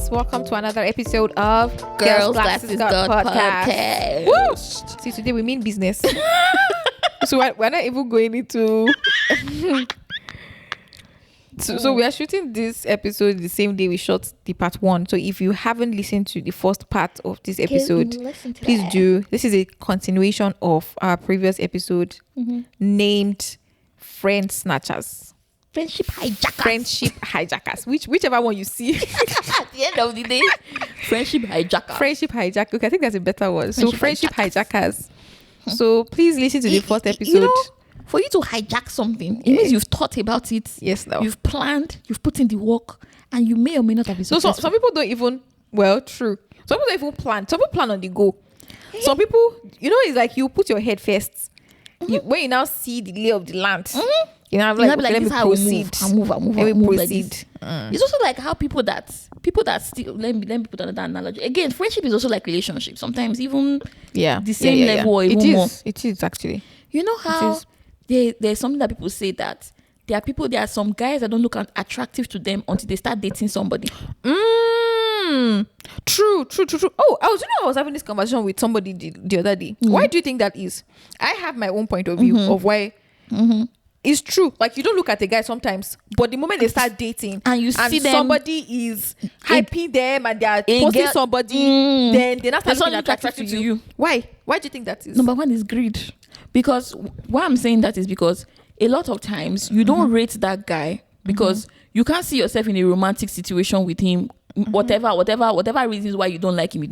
guys, welcome to another episode of Girls Glasses God Podcast. Woo! See, today we mean business. So we're not even going into so we are shooting this episode the same day we shot the part 1. So if you haven't listened to the first part of this episode, please do. This is a continuation of our previous episode named Friend Snatchers. Friendship hijackers. Whichever one you see. At the end of the day, friendship hijackers. Okay, I think that's a better one. So friendship hijackers. So please listen to the first episode. You know, for you to hijack something, it means you've thought about it. Yes, now you've planned, you've put in the work, and you may or may not have been successful. So some people don't even. Well, true. Some people don't even plan. Some people plan on the go. Some people, it's like you put your head first. When you now see the lay of the land. You know, like, let me proceed. I move. Proceed. It's also like how people that still let me put another analogy. Again, friendship is also like relationship. Sometimes even the same level or even more. It is actually. You know how there's something that people say that there are some guys that don't look attractive to them until they start dating somebody. True. Oh, I was having this conversation with somebody the other day. Why do you think that is? I have my own point of view of why. It's true. Like, you don't look at a guy sometimes, but the moment they start dating and see them, somebody is hyping them and they are posting somebody, then they're not looking attractive to you. Why do you think that is? Number one is greed. Because why I'm saying that is because a lot of times you don't rate that guy because you can't see yourself in a romantic situation with him. Whatever reasons why you don't like him.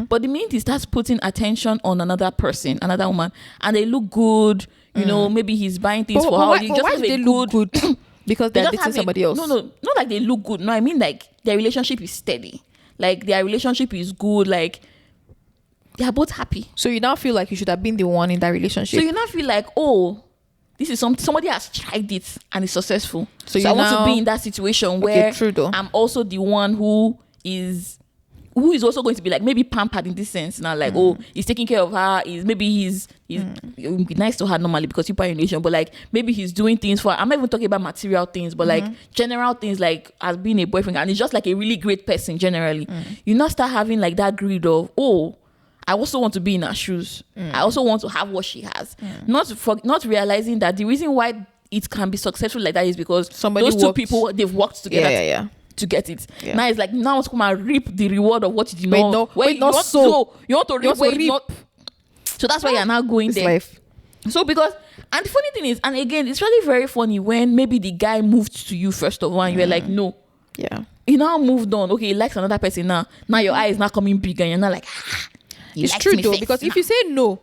But the minute he starts putting attention on another person, another woman, and they look good, maybe he's buying things for her. Why do they look good? Because they're dating somebody else. No, not like they look good. No, I mean like their relationship is steady. Like their relationship is good. Like they are both happy. So you now feel like you should have been the one in that relationship. So you now feel like, oh, this is somebody has tried it and is successful. So I want to be in that situation where I'm also the one who is also going to be like maybe pampered in this sense now, like he's taking care of her, he's it would be nice to her normally because people are in a relation, but like maybe he's doing things for her. I'm not even talking about material things, but like general things, like as being a boyfriend, and he's just like a really great person generally. You not start having like that greed of, oh, I also want to be in her shoes. I also want to have what she has. Not realizing that the reason why it can be successful like that is because those two people, they've worked together to get it. Yeah. Now it's like, now to come and reap the reward of what you did not. You want to reap. So that's why you're now going there. Life. So because, and the funny thing is, and again, it's really very funny when maybe the guy moved to you first of all and you were like, no. Yeah. He now moved on. Okay, he likes another person now. Now your eye is not coming big and you're not like, it's true though, because if you say no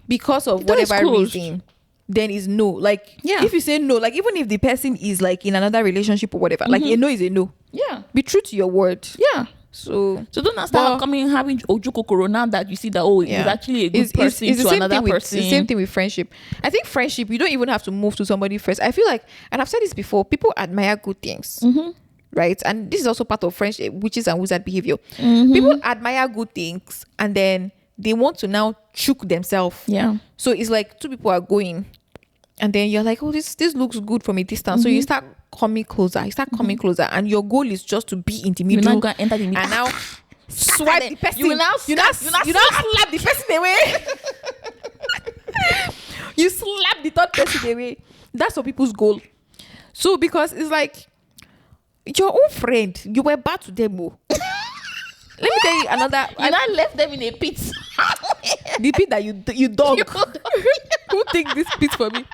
because of whatever reason, then it's no. Like, if you say no, like even if the person is like in another relationship or whatever, like a no is a no. Yeah. Be true to your word. Yeah. So don't start having Ojuko Corona that you see that he's actually a good person to another person. It's the same thing with friendship. I think friendship, you don't even have to move to somebody first. I feel like, and I've said this before, people admire good things. Right? And this is also part of friendship, witches and wizard behavior. People admire good things and then they want to now choke themselves. Yeah. So it's like two people are going and then you're like, oh, this looks good from a distance. So you start coming closer. And your goal is just to be in the middle. You're not going to enter the middle. And now swipe the person. You now slap the person away. You slap the third person away. That's what people's goal. So because it's like, your own friend, you were bad to them. Let me tell you another. You now left them in a pit. The pit that you dog. Who take this pit for me?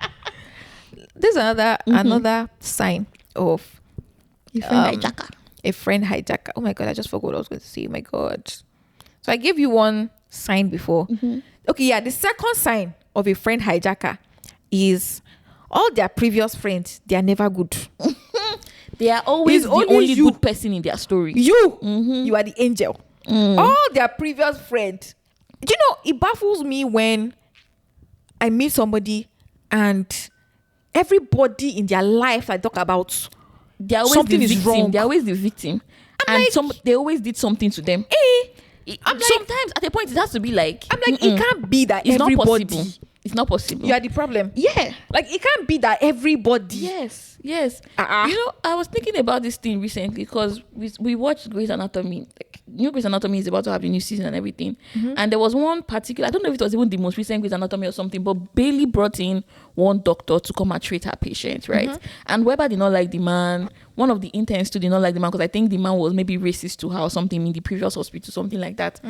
There's another sign of a friend hijacker. Oh my god, I just forgot what I was going to say. Oh my god. So I gave you one sign before. Okay, yeah. The second sign of a friend hijacker is all their previous friends, they are never good. They are always the only good person in their story. You are the angel. All their previous friends. It baffles me when I meet somebody and everybody in their life I talk about, they're always something the is victim. wrong. They're always the victim. They always did something to them. Sometimes at a point it has to be like, I'm like, it can't be that it's everybody not possible. It's not possible. You are the problem. Yeah. Like, it can't be that everybody. Yes. You know, I was thinking about this thing recently because we watched Grey's Anatomy. Like, new Grey's Anatomy is about to have a new season and everything. And there was one particular, I don't know if it was even the most recent Grey's Anatomy or something, but Bailey brought in one doctor to come and treat her patient, right? And Weber did not like the man. One of the interns too did not like the man because I think the man was maybe racist to her or something in the previous hospital, something like that.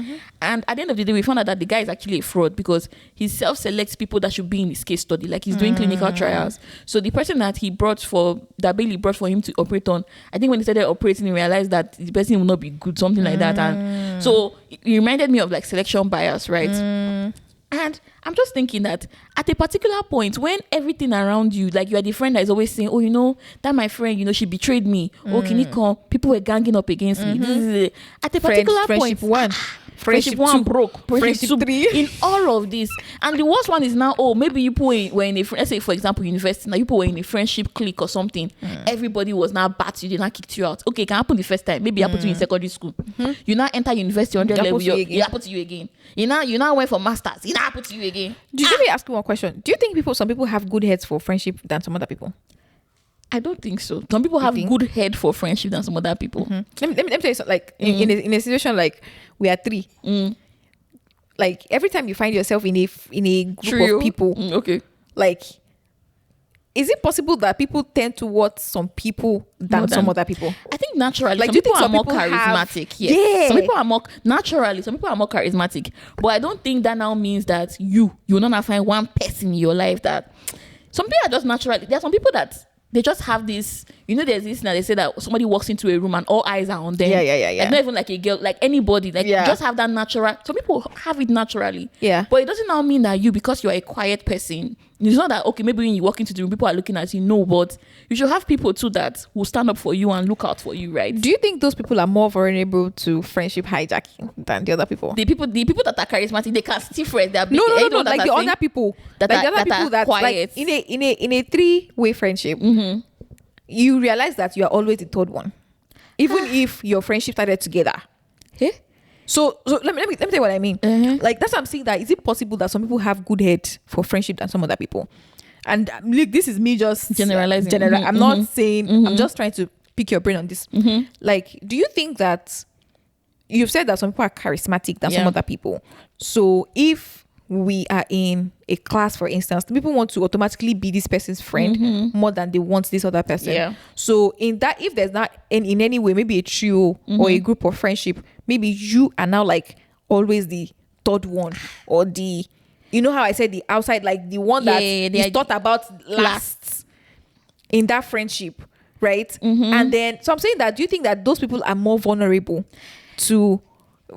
And at the end of the day, we found out that the guy is actually a fraud because he self-selects people that should be in his case study. Like, he's doing clinical trials. So the person that Bailey brought for him to operate on, I think when he started operating, he realized that the person will not be good, something like that. And so it reminded me of like selection bias, right? And I'm just thinking that at a particular point, when everything around you, like, you are the friend that is always saying, oh, you know, that my friend, you know, she betrayed me. Oh, can you come? People were ganging up against me. At a particular point, friendship one broke, friendship 3 in all of this. And the worst one is now, maybe you were in a, let's say for example, university, now you were in a friendship clique or something. Everybody was now bat you, they now kicked you out. Okay, it can happen the first time, maybe it happened to you in secondary school. You now enter university 100 level, it happened to you again. You now went for masters, it now happened to you again. Let me ask you one question. Do you think some people have good heads for friendship than some other people? I don't think so. Some people have good head for friendship than some other people. Let me tell you something. Like, in a situation like we are 3, like, every time you find yourself in a group of people, okay, like, is it possible that people tend towards some people than some other people? I think naturally, like, some people are more charismatic. Yes. Yeah. Some people are more charismatic. But I don't think that now means that you will not find one person in your life that some people are just naturally. There are some people that they just have this, you know, there's this now, they say that somebody walks into a room and all eyes are on them. Yeah. Like, not even like a girl, like anybody, like, just have that natural. Some people have it naturally. Yeah. But it doesn't now mean that because you're a quiet person, it's not that, okay, maybe when you walk into the room, people are looking at you. No, but you should have people too that will stand up for you and look out for you, right? Do you think those people are more vulnerable to friendship hijacking than the other people? The people that are charismatic, they can still friends. They are no, like the other people that are quiet. Like, in a 3-way friendship, you realize that you are always the third one, even if your friendship started together. Hey? So let me tell you what I mean. Like, that's what I'm saying, that is it possible that some people have good head for friendship than some other people? And look, this is me just generalizing. I'm not saying, I'm just trying to pick your brain on this. Like, do you think that you've said that some people are charismatic than some other people? So if we are in a class, for instance, people want to automatically be this person's friend more than they want this other person. So in that, if there's not in any way, maybe a trio or a group of friendship, maybe you are now like always the third one, or the, you know how I said the outside, like the one that is thought about last in that friendship, right? And then, so I'm saying that, do you think that those people are more vulnerable to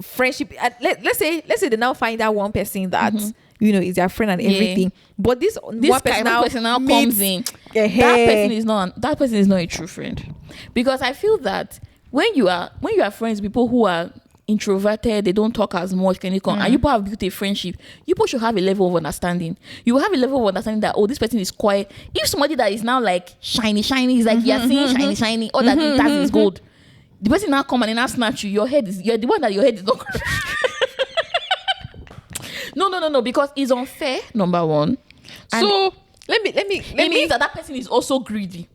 friendship? Let's say they now find that one person that you know is their friend and everything, but this one person now comes in. That person is not a true friend, because I feel that when you are friends with people who are introverted, they don't talk as much, and you have built a friendship, you both should have a level of understanding. You will have a level of understanding that, this person is quiet. If somebody that is now like shiny is like, you're seeing shiny, or that is gold, the person now come and now snatch you. You're the one that your head is not. No, because it's unfair. Number one. So let me. It means that person is also greedy,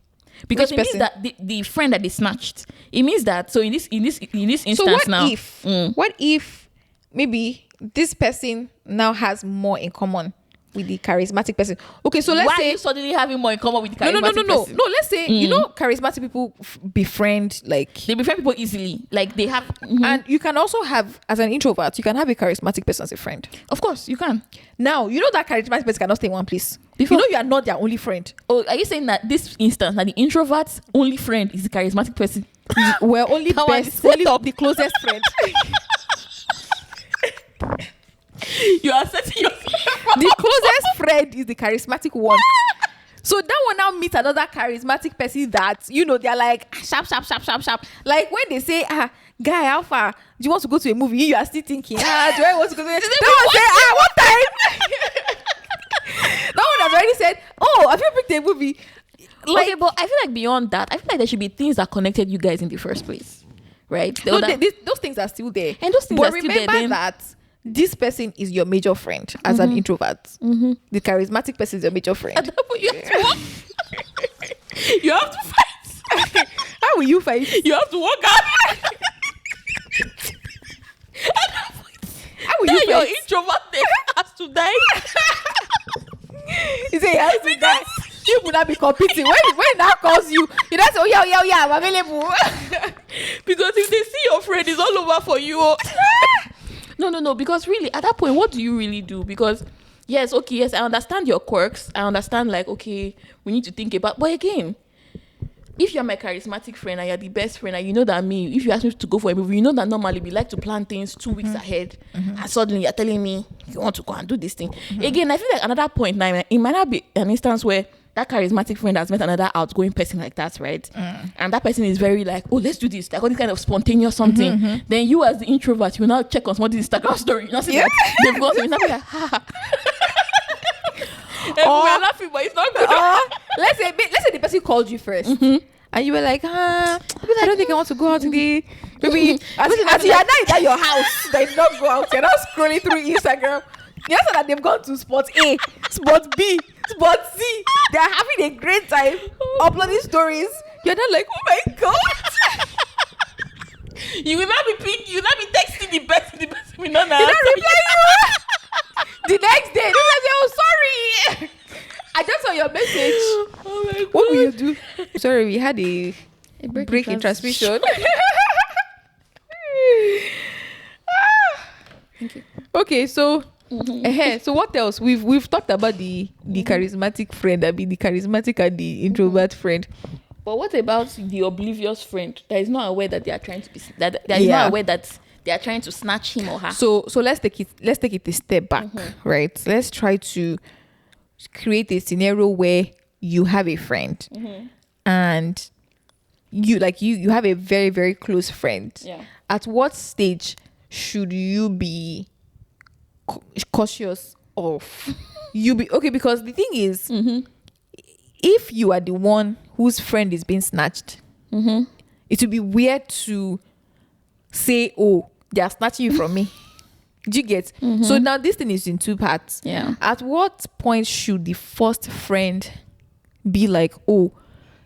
because it means that the friend that they snatched. It means that, so in this instance, so what if maybe this person now has more in common with the charismatic person? Okay, so let's say, why are you suddenly having more in common with the charismatic person? No, let's say, you know, charismatic people befriend, like, they befriend people easily, like they have and you can also have, as an introvert, you can have a charismatic person as a friend. Of course you can. Now, you know that charismatic person cannot stay in one place. You know you are not their only friend. Oh, are you saying that this instance, that the introvert's only friend is the charismatic person? We're only the closest friend. You are setting yourself the closest friend is the charismatic one. So that one now meets another charismatic person that, you know, they're like sharp. Like when they say, guy, how far do you want to go to a movie? You are still thinking, do I want to go to a movie? What time? That one has already said, have you picked a movie? Like, okay, but I feel like beyond that, I feel like there should be things that connected you guys in the first place, right? Those things are still there. And those things but are still there. Remember that this person is your major friend as an introvert. The charismatic person is your major friend. At that point, you have to walk. You have to fight. How will you fight? You have to walk out. How will you Your fight? introvert has to die. He say he has to die. You would not be competing. When that calls you, you don't say, oh yeah, I'm available. Because if they see your friend, it's all over for you. No. Because really, at that point, what do you really do? Because yes, I understand your quirks. I understand, like, okay, we need to think about. But again, if you're my charismatic friend and you're the best friend, and you know that if you ask me to go for a movie, you know that normally we like to plan things 2 weeks ahead, and suddenly you're telling me you want to go and do this thing. Again, I feel like another point now, it might not be an instance where that charismatic friend has met another outgoing person like that, right? And that person is very like, oh, let's do this, like all this kind of spontaneous something. Then you as the introvert, you now check on somebody's Instagram story, you know, see that they've got you, now be like, ha. We're laughing, but it's not good. Let's say the person called you first, and you were like, I don't think I want to go out today. Maybe as you are now at your house, that you not go out, you're not scrolling through Instagram. You know that they've gone to spot A, spot B, spot C. They're having a great time uploading stories. You're not like, oh my god. You will not be texting the person will not reply you. The next day, they will say, oh sorry, I just saw your message. Oh my god. What will you do? Sorry, we had a break in transmission. Thank you. Okay, so so what else? We've talked about the charismatic friend, the charismatic and the introvert friend. But what about the oblivious friend that is not aware that they are trying to be that is not aware that they are trying to snatch him or her? So let's take it a step back, right? Let's try to create a scenario where you have a friend and you have a very, very close friend. Yeah. At what stage should you be cautious of because the thing is, if you are the one whose friend is being snatched, it would be weird to say, oh, they are snatching you from me. Do you get? So now this thing is in two parts. Yeah. At what point should the first friend be like, oh,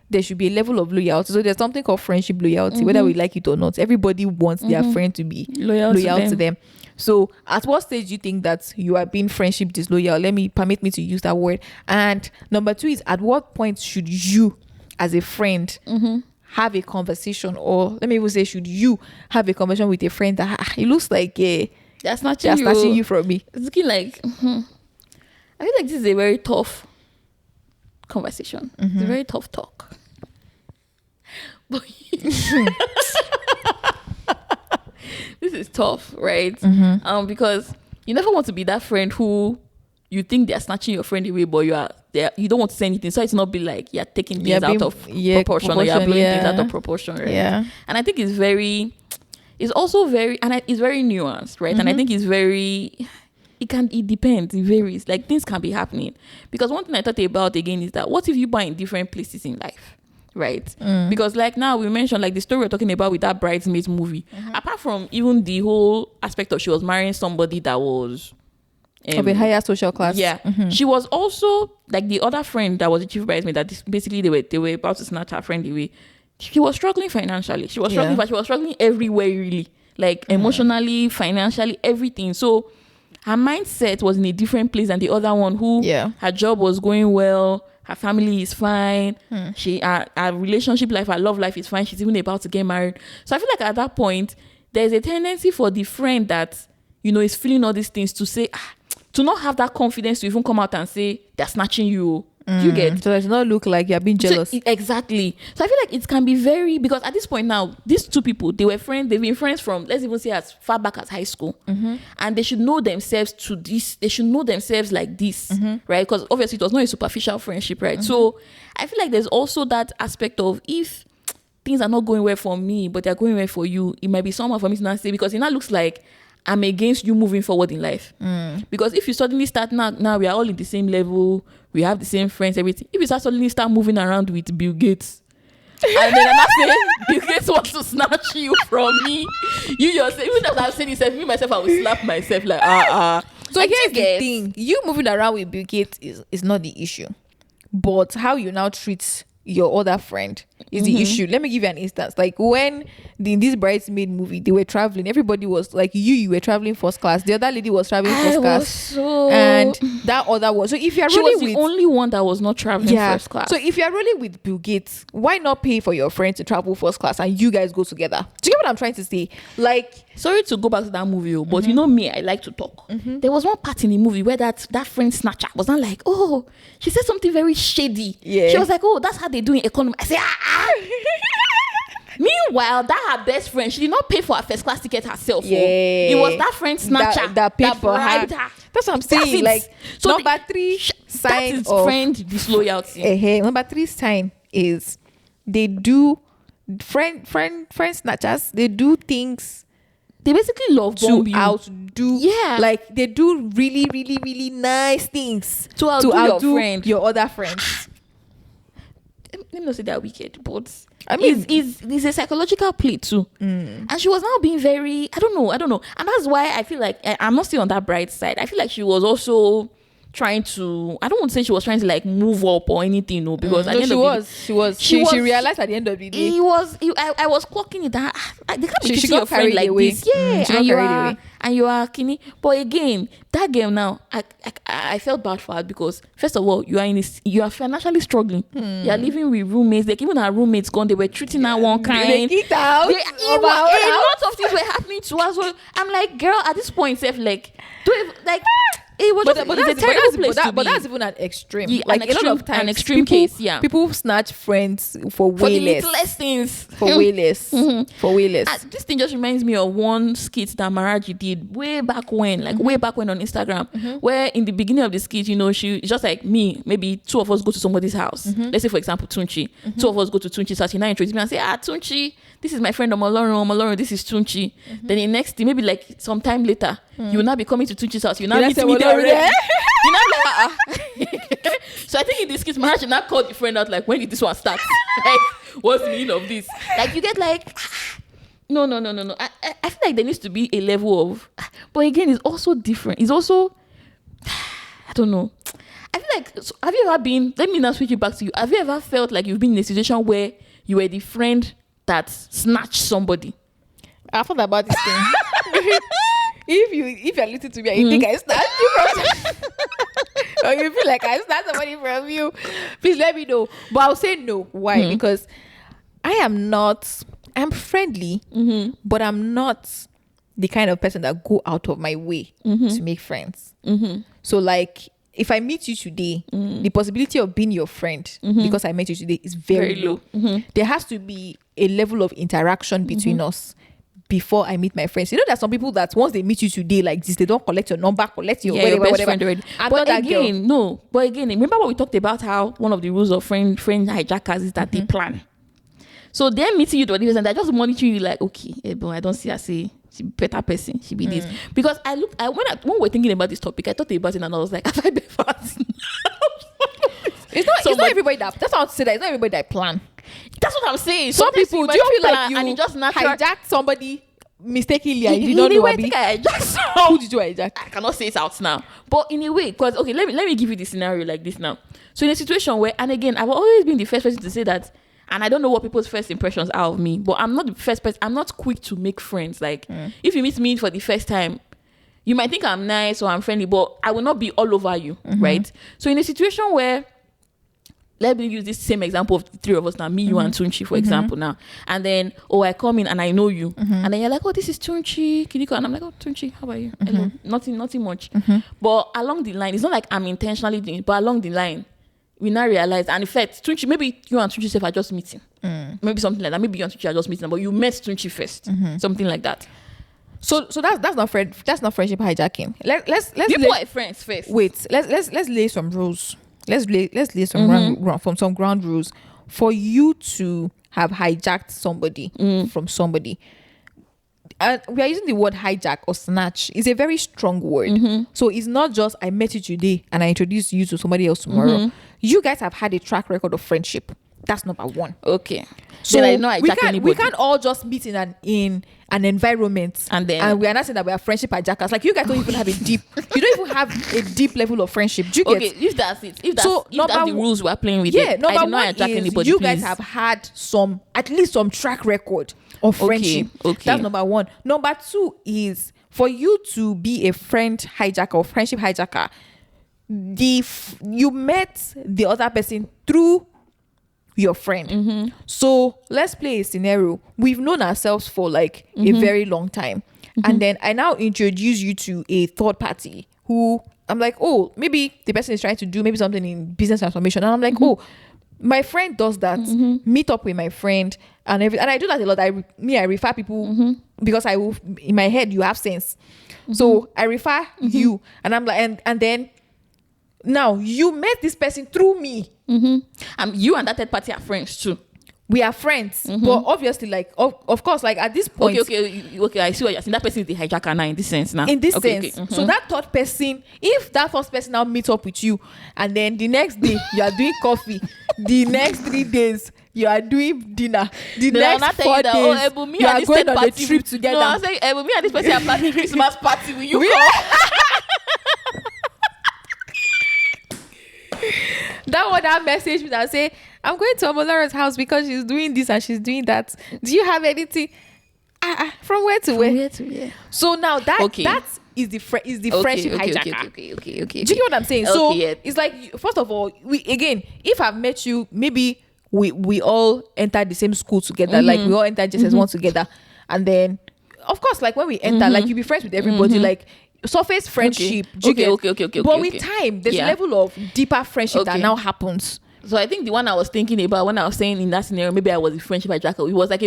there should be a level of loyalty? So there's something called friendship loyalty, whether we like it or not. Everybody wants their friend to be loyal to them. So at what stage do you think that you are being friendship disloyal? Permit me to use that word. And number two is, at what point should you as a friend have a conversation, or let me even say, should you have a conversation with a friend that it looks like they're snatching you from me? It's looking like I feel like this is a very tough conversation. It's a very tough talk. But this is tough, right? Because you never want to be that friend who you think they're snatching your friend away, but you don't want to say anything, so it's not be like you're taking things out of proportion, or you're blowing things out of proportion, right? Yeah. And I think it's very nuanced, right? And I think it depends, it varies. Like, things can be happening. Because one thing I thought about again is that what if you buy in different places in life, right? Because like now we mentioned, like the story we're talking about with that Bridesmaids movie, apart from even the whole aspect of she was marrying somebody that was of a higher social class. Yeah. She was also like the other friend that was a chief bridesmaid that basically they were about to snatch her friend away. She was struggling financially. She was struggling, but she was struggling everywhere, really. Like emotionally, financially, everything. So her mindset was in a different place than the other one who her job was going well, her family is fine, her relationship life, her love life is fine, she's even about to get married. So I feel like at that point, there's a tendency for the friend that, is feeling all these things to say, to not have that confidence to even come out and say they're snatching you. You get? So it does not look like you're being jealous. Exactly. So I feel like it can be very, because at this point now, these two people, they were friends, they've been friends from, let's even say, as far back as high school. And they should know themselves to this, they should know themselves like this, right? Because obviously it was not a superficial friendship, right? So I feel like there's also that aspect of, if things are not going well for me, but they're going well for you, it might be someone for me to not say, because it now looks like I'm against you moving forward in life. Because if you suddenly start now we are all in the same level, we have the same friends, everything. If you suddenly start moving around with Bill Gates And then I say, Bill Gates wants to snatch you from me. You yourself, even if I'm saying this, me myself, I will slap myself like, So here's the thing: you moving around with Bill Gates is not the issue, but how you now treat your other friend is the issue. Let me give you an instance. Like when in this Bridesmaid movie, they were traveling. Everybody was like, you were traveling first class. The other lady was traveling first class, and that other was. So if you're she rolling was the only one that was not traveling first class. So if you're rolling with Bill Gates, why not pay for your friend to travel first class and you guys go together? Do you get what I'm trying to say? Like, sorry to go back to that movie, but you know me, I like to talk. There was one part in the movie where that friend snatcher was not like, oh, she said something very shady. She was like, oh, that's how they do in economy. I said, Meanwhile, that her best friend, she did not pay for her first class ticket herself. It was that friend snatcher that paid for her. That's what I'm saying. Like, so number 3 sign that is of friend disloyalty. Number 3 sign is they do friend snatchers. They do things. They basically love bomb you. Outdo. Like they do really, really, really nice things to outdo your other friends. Let me not say they're wicked, but I mean, it's a psychological play too. And she was now being very, I don't know, and that's why I feel like I'm not still on that bright side. I feel like she was also trying to, I don't want to say she was trying to like move up or anything, no, because at the end of she realized at the end of the day I was clocking it that they can't be treating your friend like this, and you are kini. But again, that girl now, I felt bad for her because first of all, you are financially struggling. You are living with roommates. Like even her roommates gone, they were treating her one kind. They kicked out. A lot of things were happening to us. So I'm like, girl, at this point, self, like, it was it's a terrible place to be. But that's even an extreme. Like a lot of times, an extreme case. People snatch friends for way less. For the littlest things. For way less. For way less. This thing just reminds me of one skit that Maraji did way back when on Instagram, where in the beginning of the skit, she just like me, maybe 2 of us go to somebody's house. Let's say, for example, Tunchi. 2 of us go to Tunchi's house. She now introduces me and say, Tunchi, this is my friend Omo-Olorun, this is Tunchi. Then the next day, maybe like some time later, you will now be coming to Tunchi's house. You now meet me there. You know, so I think in this case, Maharaj now called the friend out like, when did this one start? Like, what's the meaning of this? Like, you get like, no. I feel like there needs to be a level of, but again, it's also different. It's also, I don't know. I feel like, have you ever been? Let me now switch it back to you. Have you ever felt like you've been in a situation where you were the friend that snatched somebody? I thought about this thing. If you're listening to me and you think I snatched you from or you feel like I snatched somebody from you, please let me know. But I'll say no. Why? Because I'm friendly, but I'm not the kind of person that go out of my way to make friends. So like, if I meet you today, the possibility of being your friend because I met you today is very low. There has to be a level of interaction between us before I meet my friends. You know, there's some people that once they meet you today like this, they don't collect your number, collect your whatever. Friend already. But again, remember what we talked about, how one of the rules of friend hijackers is that they plan. So they're meeting you to a different, they're just monitoring you like, okay, but I don't see her say she better person, she be this. Because when we're thinking about this topic, I thought about it and I was like, have I been fast? It's not everybody that's how to say that. It's not everybody that plan. That's what I'm saying. Some people, do you feel like you and it just hijacked somebody mistakenly and you don't know? I think I hijacked. Who did you hijack? I cannot say it out now. But in a way, because okay, let me give you the scenario like this now. So in a situation where, and again, I've always been the first person to say that, and I don't know what people's first impressions are of me, but I'm not the first person. I'm not quick to make friends. Like if you meet me for the first time, you might think I'm nice or I'm friendly, but I will not be all over you, right? So in a situation where, let me use this same example of the 3 of us now, me, you, and Tunchi, for example now. And then, I come in and I know you. And then you're like, this is Tunchi, Kiniko. And I'm like, Tunchi, how about you? Hello. Nothing much. But along the line, it's not like I'm intentionally doing it, but along the line, we now realize, and in fact, Tunchi, maybe you and Tunchi are just meeting. Maybe something like that. Maybe you and Tunchi are just meeting, but you met Tunchi first. Something like that. So that's not friendship hijacking. Let's people are friends first. Wait, let's lay some rules. Let's lay some ground rules for you to have hijacked somebody from somebody. We are using the word hijack or snatch. It's a very strong word. So it's not just I met you today and I introduced you to somebody else tomorrow. You guys have had a track record of friendship. That's number 1. Okay. So then I hijack anybody. We can't all just meet in an environment and we are not saying that we are friendship hijackers. Like you guys don't even have you don't even have a deep level of friendship. Do you get? Okay, if that's it, if that's the rules we're playing with, yeah, number I did not one hijack is anybody. You please. guys have had at least some track record of friendship. Okay. That's number one. Number two is for you to be a friend hijacker or friendship hijacker. You met the other person through your friend. So let's play a scenario. We've known ourselves for like a very long time, and then I now introduce you to a third party who I'm like, oh, maybe the person is trying to do maybe something in business transformation, and I'm like, oh, my friend does that. Meet up with my friend and everything, and I do that a lot. I refer people because I will in my head you have sense, so I refer you, and I'm like, and then now you met this person through me. You and that third party are friends too. We are friends, but obviously, like of course, like at this point, okay. I see what you're saying. That person is the hijacker now in this sense. So that third person, if that first person now meets up with you, and then the next day you are doing coffee, the next 3 days you are doing dinner, the next 4 days you are going on a trip together. No, I'm saying, me and this person are planning Christmas party. Will you come? That one that message me that say I'm going to Omo-Olorun's house because she's doing this and she's doing that. Do you have anything? From where to where? So now that is the friendship hijacker. Okay. Do you get what I'm saying? So it's like, first of all, if I've met you, maybe we all entered the same school together, like we all entered JSS1 together, and then of course, like when we enter, like you be friends with everybody, like surface friendship. Okay. But with time, there's a level of deeper friendship that now happens. So I think the one I was thinking about when I was saying in that scenario, maybe I was a friendship hijacker. It was like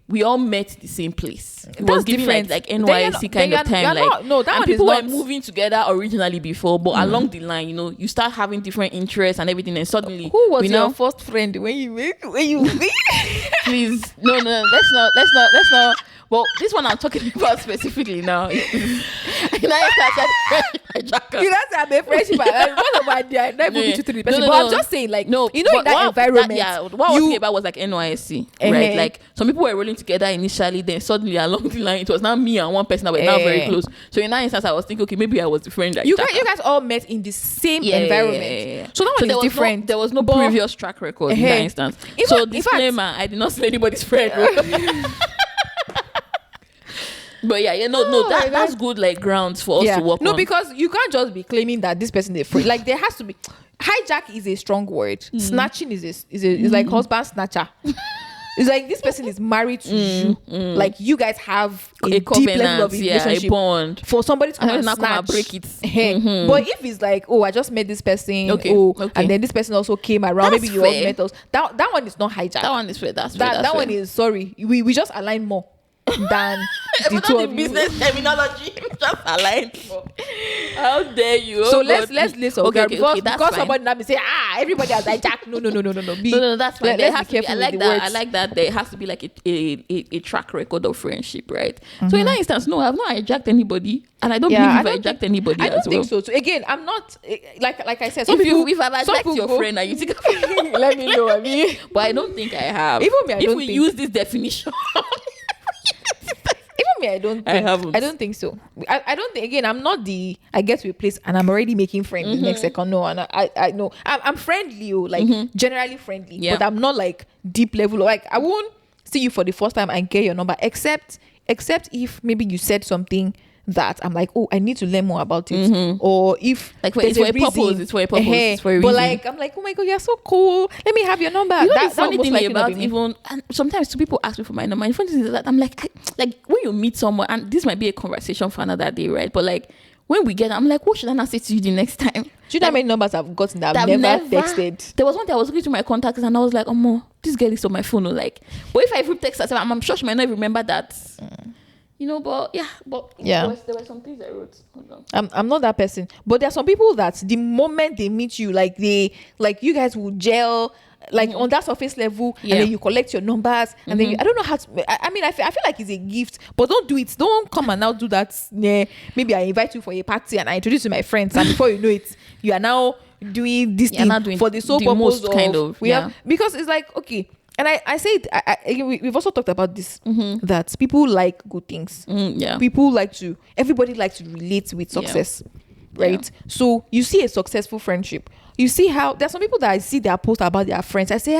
we all met the same place. It was giving like NYC kind of time. And people were moving together originally before, but along the line, you start having different interests and everything, and suddenly who was your first friend when you please no, let's not. Well, this one I'm talking about specifically now. I'm a friendship. But I'm just saying, like, in that environment. What I was thinking about was like NYSC, right? Like some people were rolling together initially, then suddenly along the line, it was now me and one person that were now very close. So in that instance, I was thinking, okay, maybe I was the friend. You guys all met in the same environment. Yeah. So that one is different. There was no previous track record in that instance. So disclaimer, I did not see anybody's friend. But that's good, like grounds for us to work on. No, because you can't just be claiming that this person is a friend. Like there has to be. Hijack is a strong word. Snatching is like husband snatcher. It's like this person is married to you. Like you guys have a deep level of relationship, a bond. For somebody to come and snatch. Break it. But if it's like, I just met this person, and then this person also came around, that's maybe you all met us. That one is not hijack. That one is fair. That one is sorry. We just align more than the two of you. Business terminology just aligned more. How dare you? So let's listen. Okay, because somebody now be say, everybody has hijacked. No. No, that's fine. Let's be careful. I like that. There has to be like a track record of friendship, right? So in that instance, no, I've not hijacked anybody, and I don't believe you've hijacked anybody. I don't think so. So again, I'm not like I said. If I've hijacked your friend and you think, let me know. But I don't think I have. Even me, if we use this definition. Me, I don't think so. I don't think, again, I'm not I get to a place and I'm already making friends the next second. No, and I know I'm friendly, generally friendly, but I'm not like deep level. Like I won't see you for the first time and get your number, except if maybe you said something that I'm like, I need to learn more about it, or if like it's for a purpose, it's for a reason. But like I'm like, oh my god, you're so cool, let me have your number. That's the funny thing about even, and sometimes people ask me for my number, and the funny thing is that I'm like when you meet someone, and this might be a conversation for another day, right? But like when we get, I'm like, what should I not say to you the next time? Do you know how many numbers I've gotten that I've never texted? There was one day I was looking through my contacts and I was like, this girl is on my phone. Like, but if I even text her, I'm sure she might not even remember that. But there were some things I wrote. Hold on. I'm not that person, but there are some people that the moment they meet you, like you guys will gel, like on that surface level, and then you collect your numbers, and then I don't know how to. I mean, I feel like it's a gift, but don't do it. Don't come and now do that. Maybe I invite you for a party and I introduce you to my friends, and before you know it, you are now doing this thing for the sole purpose of. Kind of, because it's like, okay, and I say it, we've also talked about this, that people like good things. People everybody likes to relate with success, right? So you see a successful friendship, you see how there's some people that I see their post about their friends, I say,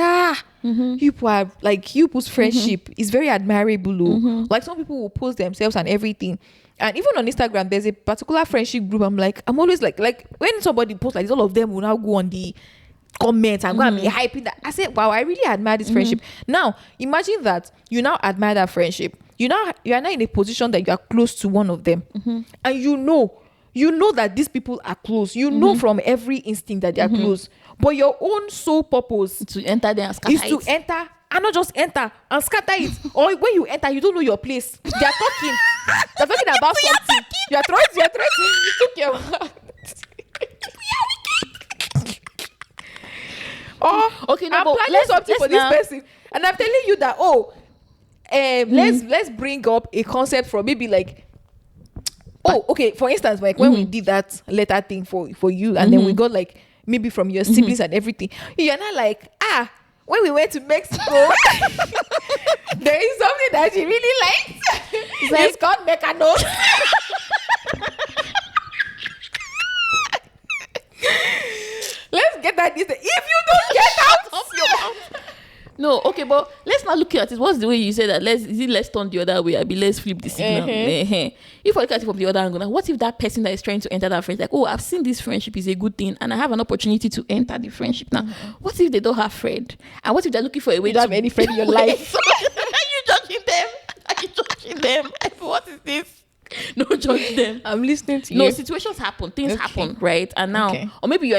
you people are like, you people's friendship is very admirable. Like some people will post themselves and everything. And even on Instagram, there's a particular friendship group. I'm always like when somebody posts like this, all of them will now go on the comments and go and be hyping that. I said, wow, I really admire this friendship. Now imagine that you now admire that friendship. You are now in a position that you are close to one of them, and you know that these people are close. You know from every instinct that they are close. But your own sole purpose to enter there and scatter is to enter, and not just enter and scatter it. Or when you enter, you don't know your place. They are talking. They're talking about something. You took your okay, no, I'm planning something for this person, and I'm telling you that let's bring up a concept from maybe like okay, for instance, like when we did that letter thing for you, and then we got like maybe from your siblings and everything, you're not like, when we went to Mexico, there is something that she really likes. It's called Mecanos. Let's get that. If you don't get out of your mouth. No, okay, but let's not look at it. What's the way you say that? Let's turn the other way. Let's flip the signal. If I look at it from the other angle, what if that person that is trying to enter that friendship, like, I've seen this friendship is a good thing, and I have an opportunity to enter the friendship now. What if they don't have friend? And what if they're looking for a way to have any friend in your life? Are you judging them? Are you judging them? What is this? No, judge them. I'm listening to you. No, situations happen, things happen, right? And now, or maybe you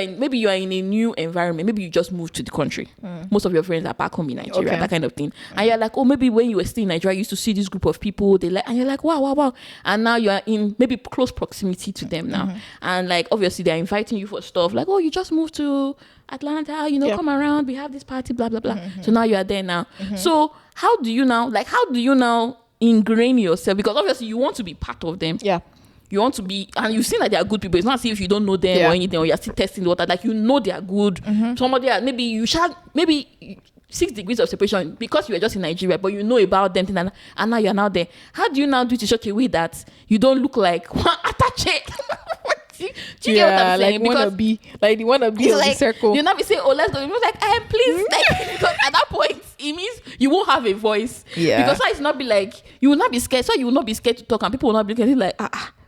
are in a new environment. Maybe you just moved to the country. Most of your friends are back home in Nigeria, that kind of thing. And you're like, maybe when you were still in Nigeria, you used to see this group of people. And you're like, wow. And now you are in maybe close proximity to them now. And like, obviously, they're inviting you for stuff like, you just moved to Atlanta, come around. We have this party, blah blah blah. So now you are there now. So how do you now ingrain yourself, because obviously you want to be part of them. You want to be, and you've seen that they are good people. It's not as if you don't know them or anything, or you're still testing the water. Like, you know they are good. Somebody maybe you shall 6 degrees of separation because you were just in Nigeria, but you know about them, and now you're now there. How do you now do it in such a way that you don't look like attache? Do you get what I'm saying? Like the wanna be of the circle. You not be saying, let's go. You're like, please, because at that point it means you won't have a voice. Because now it's not be like, you will not be scared. So you will not be scared to talk, and people will not be like,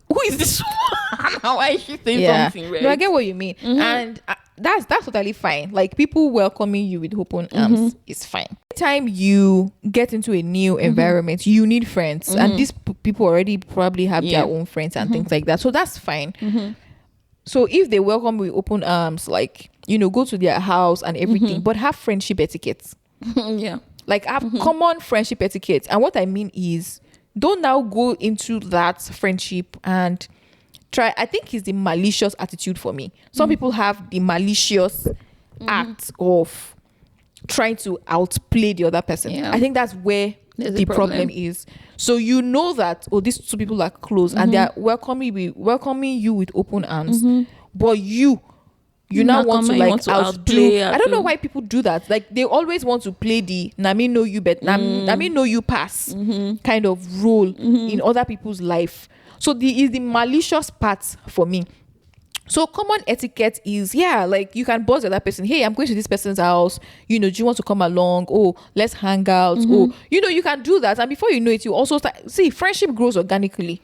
who is this one? Why is she saying something? Right? No, I get what you mean, and that's totally fine. Like, people welcoming you with open arms is fine. Anytime you get into a new environment, you need friends, and these people already probably have their own friends and things like that. So that's fine. So if they welcome you with open arms, like, go to their house and everything, but have friendship etiquette. Like, have common friendship etiquette. And what I mean is, don't now go into that friendship and try. I think it's the malicious attitude for me. Some people have the malicious act of trying to outplay the other person. I think that's where the problem is. So you know that, these two people are close and they're welcoming you with open arms, but you now want to outplay. I don't know why people do that. Like, they always want to play the "Nami know you bet, Nami know you pass" kind of role in other people's life. So is the malicious part for me. So common etiquette is, like, you can buzz the other person. Hey, I'm going to this person's house. Do you want to come along? Let's hang out. You can do that. And before you know it, you also start. See, friendship grows organically.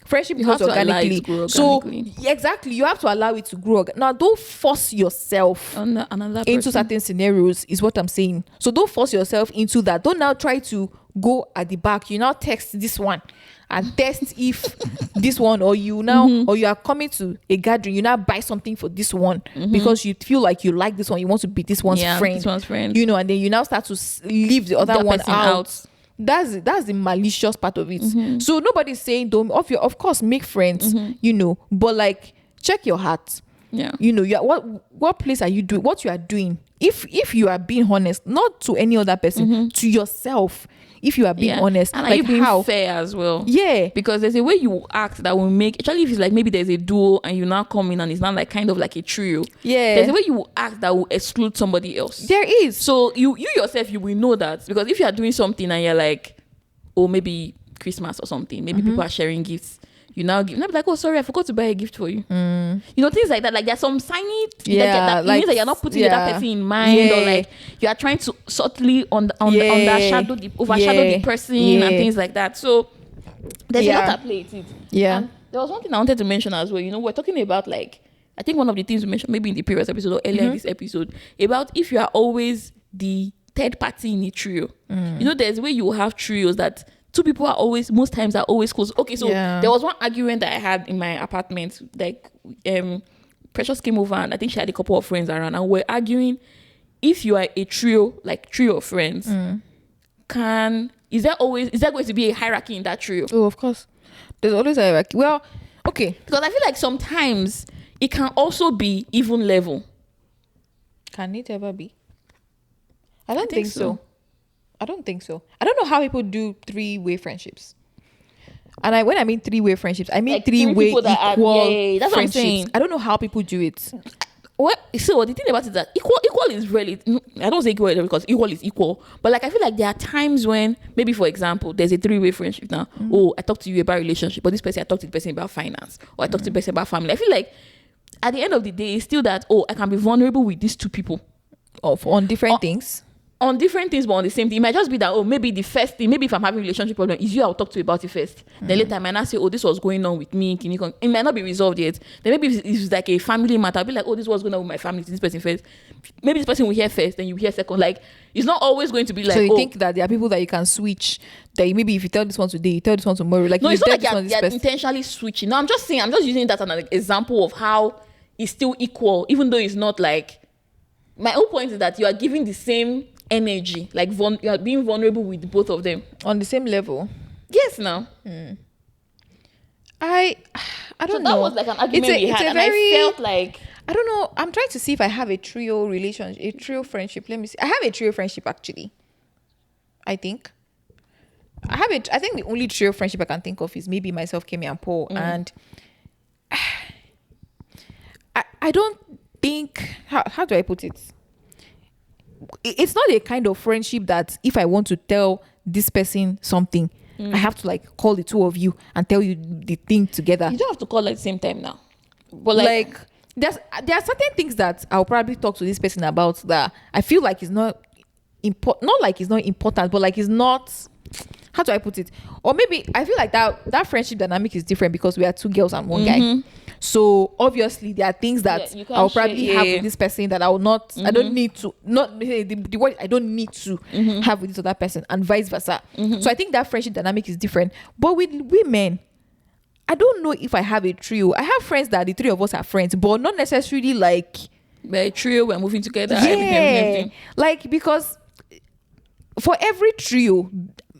Friendship grows organically. So, exactly. You have to allow it to grow. Now, don't force yourself into certain scenarios, is what I'm saying. So don't force yourself into that. Don't now try to go at the back. You now text this one and test if this one, or you are coming to a gathering, you now buy something for this one because you feel like you like this one, you want to be this one's friend. And then you now start to leave the other one out. That's the malicious part of it. So nobody's saying don't, of course, make friends, but like, check your heart. What place are you doing? What you are doing, if you are being honest, not to any other person, to yourself, if you are being honest, and like you being fair as well. Yeah, because there's a way you act that will make, especially if it's like maybe there's a duo and you now come in and it's not like kind of like a trio. Yeah, there's a way you will act that will exclude somebody else. There is. So you yourself, you will know that, because if you are doing something and you're like, oh, maybe Christmas or something, maybe people are sharing gifts, you now give, not like, oh sorry, I forgot to buy a gift for you. You know, things like that. Like there's some signy, it means that you're not putting that person in mind, or like you are trying to subtly overshadow the person and things like that. So there's a lot at play to it. And there was one thing I wanted to mention as well. You know, we're talking about, like, I think one of the things we mentioned maybe in the previous episode or earlier in this episode, about if you are always the third party in a trio. You know, there's a way you will have trios that two people are always, most times are always close. Okay, so there was one argument that I had in my apartment. Like, Precious came over and I think she had a couple of friends around, and we're arguing if you are a trio, like trio of friends, is there going to be a hierarchy in that trio? Oh, of course. There's always a hierarchy. Well, okay. Because I feel like sometimes it can also be even level. Can it ever be? I don't think so. I don't think so. I don't know how people do three-way friendships. And when I mean three-way friendships, I mean like three-way equal that's friendships. What I'm saying. I don't know how people do it. What? So the thing about it is that equal is really, I don't say equal because equal is equal, but like I feel like there are times when, maybe for example, there's a three-way friendship now. Oh, I talk to you about relationship, but this person, I talk to the person about finance, or I talk to the person about family. I feel like at the end of the day, it's still that, oh, I can be vulnerable with these two people. On different things. On different things, but on the same thing. It might just be that, oh, maybe the first thing, maybe if I'm having a relationship problem, is you, I'll talk to you about it first. Then later I might not say, oh, this was going on with me. It might not be resolved yet. Then maybe if it's like a family matter, I'll be like, oh, this was going on with my family. This person first. Maybe this person will hear first, then you hear second. Like, it's not always going to be like, so you think that there are people that you can switch, that maybe if you tell this one today, you tell this one tomorrow. Like, no, it's not like you're intentionally switching. No, I'm just using that as an example of how it's still equal, even though it's not like, my whole point is that you are giving the same energy, like you are being vulnerable with both of them on the same level. Yes, now. I don't know. That was like an argument we had, and I felt like, I don't know. I'm trying to see if I have a trio relationship, a trio friendship. Let me see. I have a trio friendship actually. I think the only trio friendship I can think of is maybe myself, Kemi, and Paul, and I don't think, how do I put it? It's not a kind of friendship that if I want to tell this person something, I have to like call the two of you and tell you the thing together. You don't have to call at the same time now. But like there are certain things that I'll probably talk to this person about that I feel like is not important. Not like it's not important, but like it's not. How do I put it? Or maybe I feel like that friendship dynamic is different because we are two girls and one guy. So obviously there are things that I'll probably have with this person that I will not, I don't need to, not the word I don't need to have with this other person, and vice versa. So I think that friendship dynamic is different. But with women, I don't know if I have a trio. I have friends that the three of us are friends, but not necessarily like we're a trio, we're moving together. Yeah, like, because for every trio,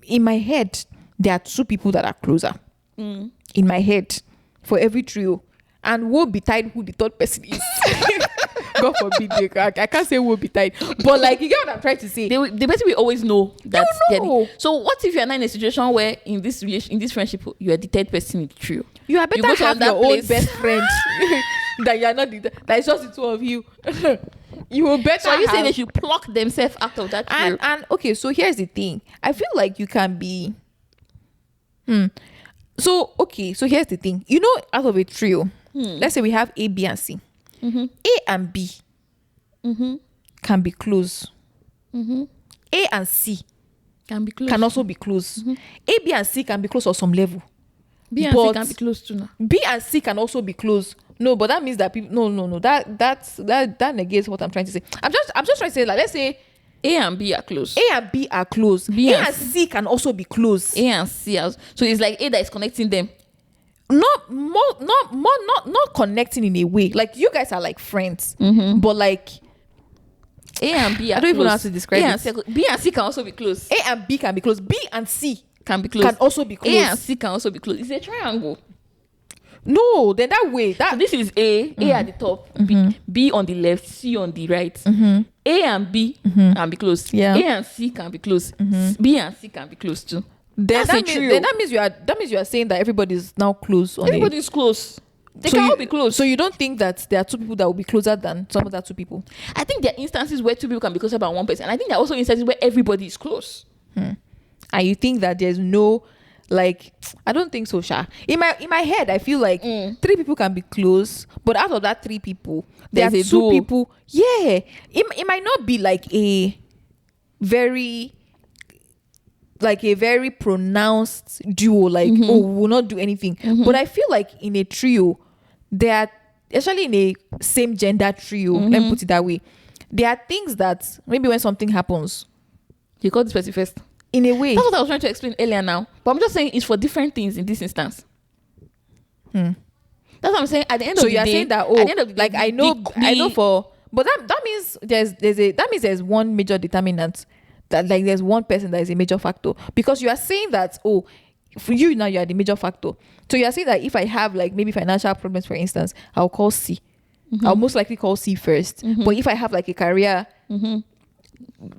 in my head, there are two people that are closer. In my head, for every trio. And woe betide who the third person is. God forbid. I can't say woe betide. But like, you get what I'm trying to say. The person we always know that. So what if you're not in a situation where in this friendship, you are the third person in the trio? You are better have your own best friend. That you are not that is just the two of you. You will better. So are you saying they should pluck themselves out of that trio? And okay, so here's the thing. I feel like you can be So here's the thing. You know, out of a trio, let's say we have A, B, and C. A and B can be close. A and C can also be close. A, B, and C can be close on some level. B and C can be close too now. B and C can also be close. No, but that means that people no. That negates what I'm trying to say. I'm just trying to say, like, let's say A and B are close. A and B are close. A and C can also be close. A and C are, so it's like A that is connecting them. Not connecting in a way. Like, you guys are like friends, but like A and B are I don't even know how to describe it. B and C can also be close. A and B can be close. B and C can be close. Can also be close. A and C can also be close. It's a triangle. No, then that way. So this is A at the top, B on the left, C on the right. A and B can be close. Yeah. A and C can be close. B and C can be close too. Then that means you are saying that everybody's now close. Everybody's close. They can all be close. So you don't think that there are two people that will be closer than some other two people? I think there are instances where two people can be closer than one person. And I think there are also instances where everybody is close. And you think that there's no, like, I don't think so, Sha. In my head, I feel like 3 people can be close, but out of that 3 people, there are 2 people. Yeah. It might not be like a very pronounced duo, like, oh, we will not do anything. But I feel like in a trio, there are, especially in a same gender trio, let me put it that way, there are things that maybe when something happens, you call this person first. In a way. That's what I was trying to explain earlier now. But I'm just saying it's for different things in this instance. That's what I'm saying. At the end of the day. So you're saying that, at the end of the day, like, I know for, but that means there's one major determinant, that like there's one person that is a major factor, because you are saying that, oh, for you now you are the major factor. So you are saying that if I have like maybe financial problems, for instance, I'll call C. I'll most likely call C first. But if I have like a career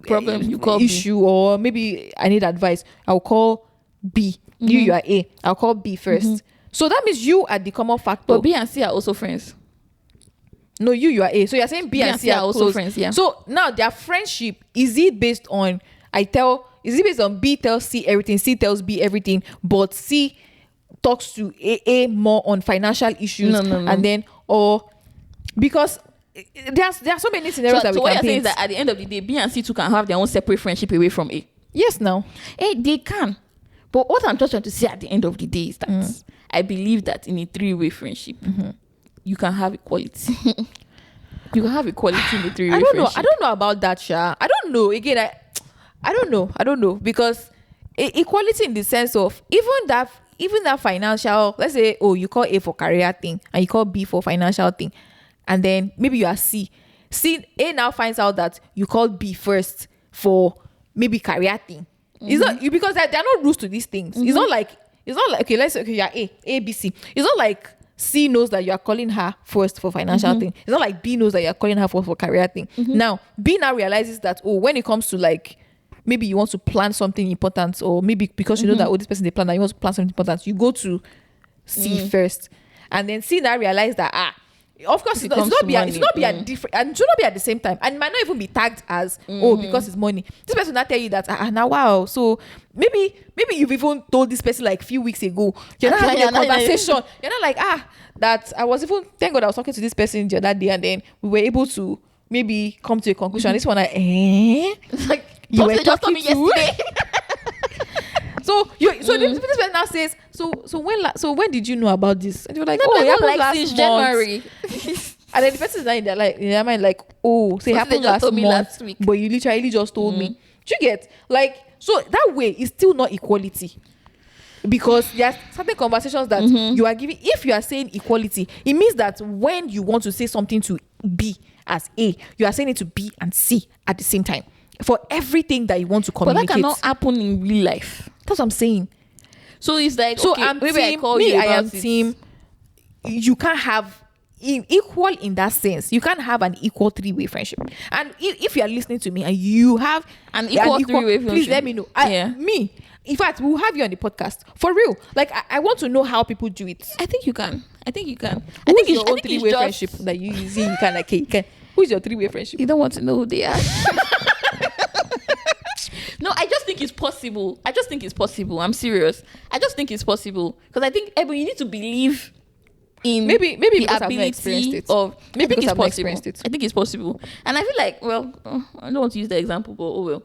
problem, you call issue B. Or maybe I need advice, I'll call B. You are A, I'll call B first. So that means you are the common factor. But B and C are also friends. No, you are A. So you're saying B and C are also friends, yeah. So now their friendship, is it based on is it based on B tells C everything, C tells B everything, but C talks to A more on financial issues? No. And then, or because there are so many scenarios that we can paint. So what you're saying is that at the end of the day, B and C too can have their own separate friendship away from A. Yes, now. They can. But what I'm just trying to say at the end of the day is that I believe that in a 3-way friendship, you can have equality. You can have equality in the 3-way friendship. I don't know about that, Sha. I don't know. Again, I don't know. Because equality in the sense of even that financial, let's say, oh, you call A for career thing and you call B for financial thing. And then maybe you are C. A now finds out that you called B first for maybe career thing. It's not you, because there are no rules to these things. It's not like okay, let's say okay, you're A, B, C. It's not like C knows that you are calling her first for financial thing. It's not like B knows that you're calling her first for career thing. Now, B now realizes that, oh, when it comes to like maybe you want to plan something important, or maybe because you know that, oh, this person they plan that you want to plan something important, you go to C first. And then C now realize that of course, it's not be at different, and it should not be at the same time, and it might not even be tagged as because it's money. This person will not tell you that now wow. So maybe you've even told this person like a few weeks ago. You're not having a conversation. You're not like that I was even, thank God I was talking to this person the other day, and then we were able to maybe come to a conclusion. This one it's like you were just told me yesterday. So this person now says, so when did you know about this? And you're like, it happened last since January. And then the person is in their mind like, oh, so it happened last week, but you literally just told me. Do you get? Like, so that way is still not equality, because there's certain conversations that you are giving. If you are saying equality, it means that when you want to say something to B as A, you are saying it to B and C at the same time for everything that you want to communicate. But that cannot happen in real life. That's what I'm saying. So it's like, so okay, I'm maybe team, I call you I am about team. You can't have equal in that sense. You can't have an equal 3-way friendship. And if you are listening to me and you have an equal 3-way friendship, please let me know. Me, in fact, we'll have you on the podcast for real. Like I want to know how people do it. I think you can. I think Who's your own 3-way friendship that you see? You can like you can. Who's your 3-way friendship? You don't want to know who they are. No, I just think it's possible. I'm serious. I just think it's possible, because I think Ebun, you need to believe in maybe the because I've not experienced it. Maybe because I've not experienced it. I think it's possible, and I feel like, well, I don't want to use the example, but oh well.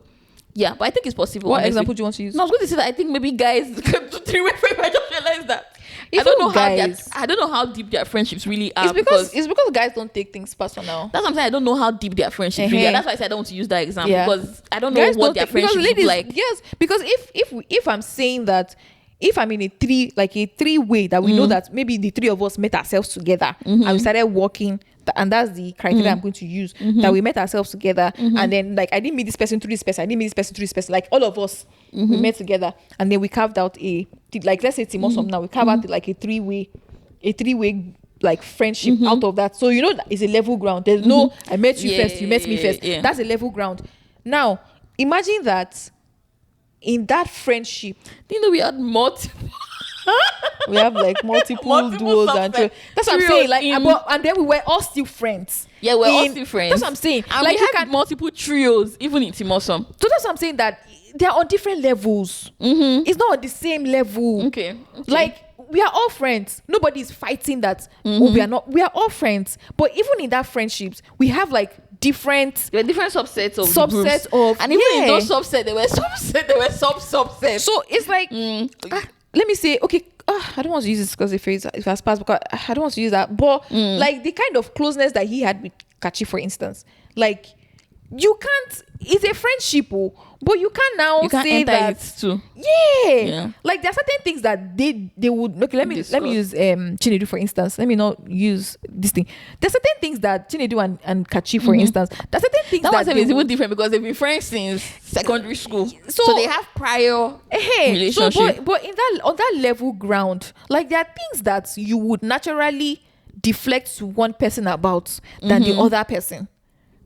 Yeah, but I think it's possible. What example do you want to use? No, I was going to say that I think maybe guys come to 3-way friendship. I just realized that. I don't know how deep their friendships really are. It's because guys don't take things personal. That's what I'm saying. I don't know how deep their friendships really are. That's why I said I don't want to use that example, because I don't know guys what their friendships look like. Yes, because if I'm saying that, if I'm in a 3-way that we know that maybe the 3 of us met ourselves together and we started working, and that's the criteria I'm going to use, that we met ourselves together, and then like I didn't meet this person through this person, I didn't meet this person through this person, like all of us we met together, and then we carved out let's say Team Awesome now, we carved out like a 3-way a three-way like friendship out of that. So it's a level ground. There's no I met you first, you met me first. That's a level ground. Now imagine that in that friendship, we had multiple. We have like multiple duos and that's what I'm saying. Like, and then we were all still friends. Yeah, we're all still friends. That's what I'm saying. And like, we had multiple trios, even in Timosum. So that's what I'm saying, that they're on different levels. It's not on the same level. Okay. Like, we are all friends. Nobody's fighting that. We are not. We are all friends. But even in that friendships, we have like different subsets of and even in those subsets, there were subsets. So it's like, let me say, okay, I don't want to use this because the phrase it has passed, because I don't want to use that. But like the kind of closeness that he had with Kachi, for instance, like you can't. It's a friendship, but you can't now say that. It too. Yeah, like there are certain things that they would. Okay, let me use Chinedu for instance. Let me not use this thing. There's certain things that Chinedu and Kachi, for instance. There's certain things that is even different because they've been friends since secondary school, so they have prior relationship. So, but in that on that level ground, like there are things that you would naturally deflect to one person about than the other person.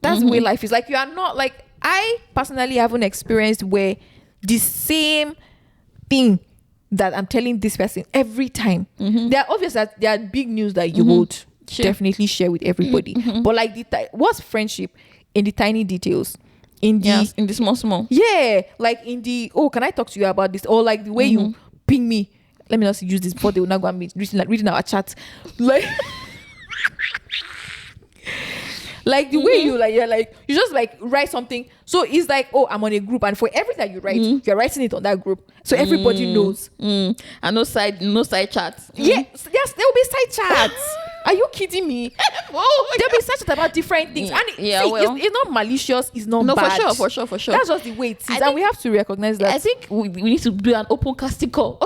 That's the way life is. Like you are not like. I personally haven't experienced where the same thing that I'm telling this person every time. There are obvious that there are big news that you would definitely share with everybody. But like what's friendship in the tiny details? In the small. Yeah, like in the can I talk to you about this? Or like the way you ping me. Let me not use this before they will not go and be reading our chat. Like. Like the way you you just like write something. So it's like, I'm on a group, and for everything that you write, you're writing it on that group, so everybody knows. And no side chats. Yes, there will be side chats. Are you kidding me? There'll be side chats about different things, and it's not malicious. It's not bad. For sure. That's just the way it is, and we have to recognize that. I think we need to do an open casting call.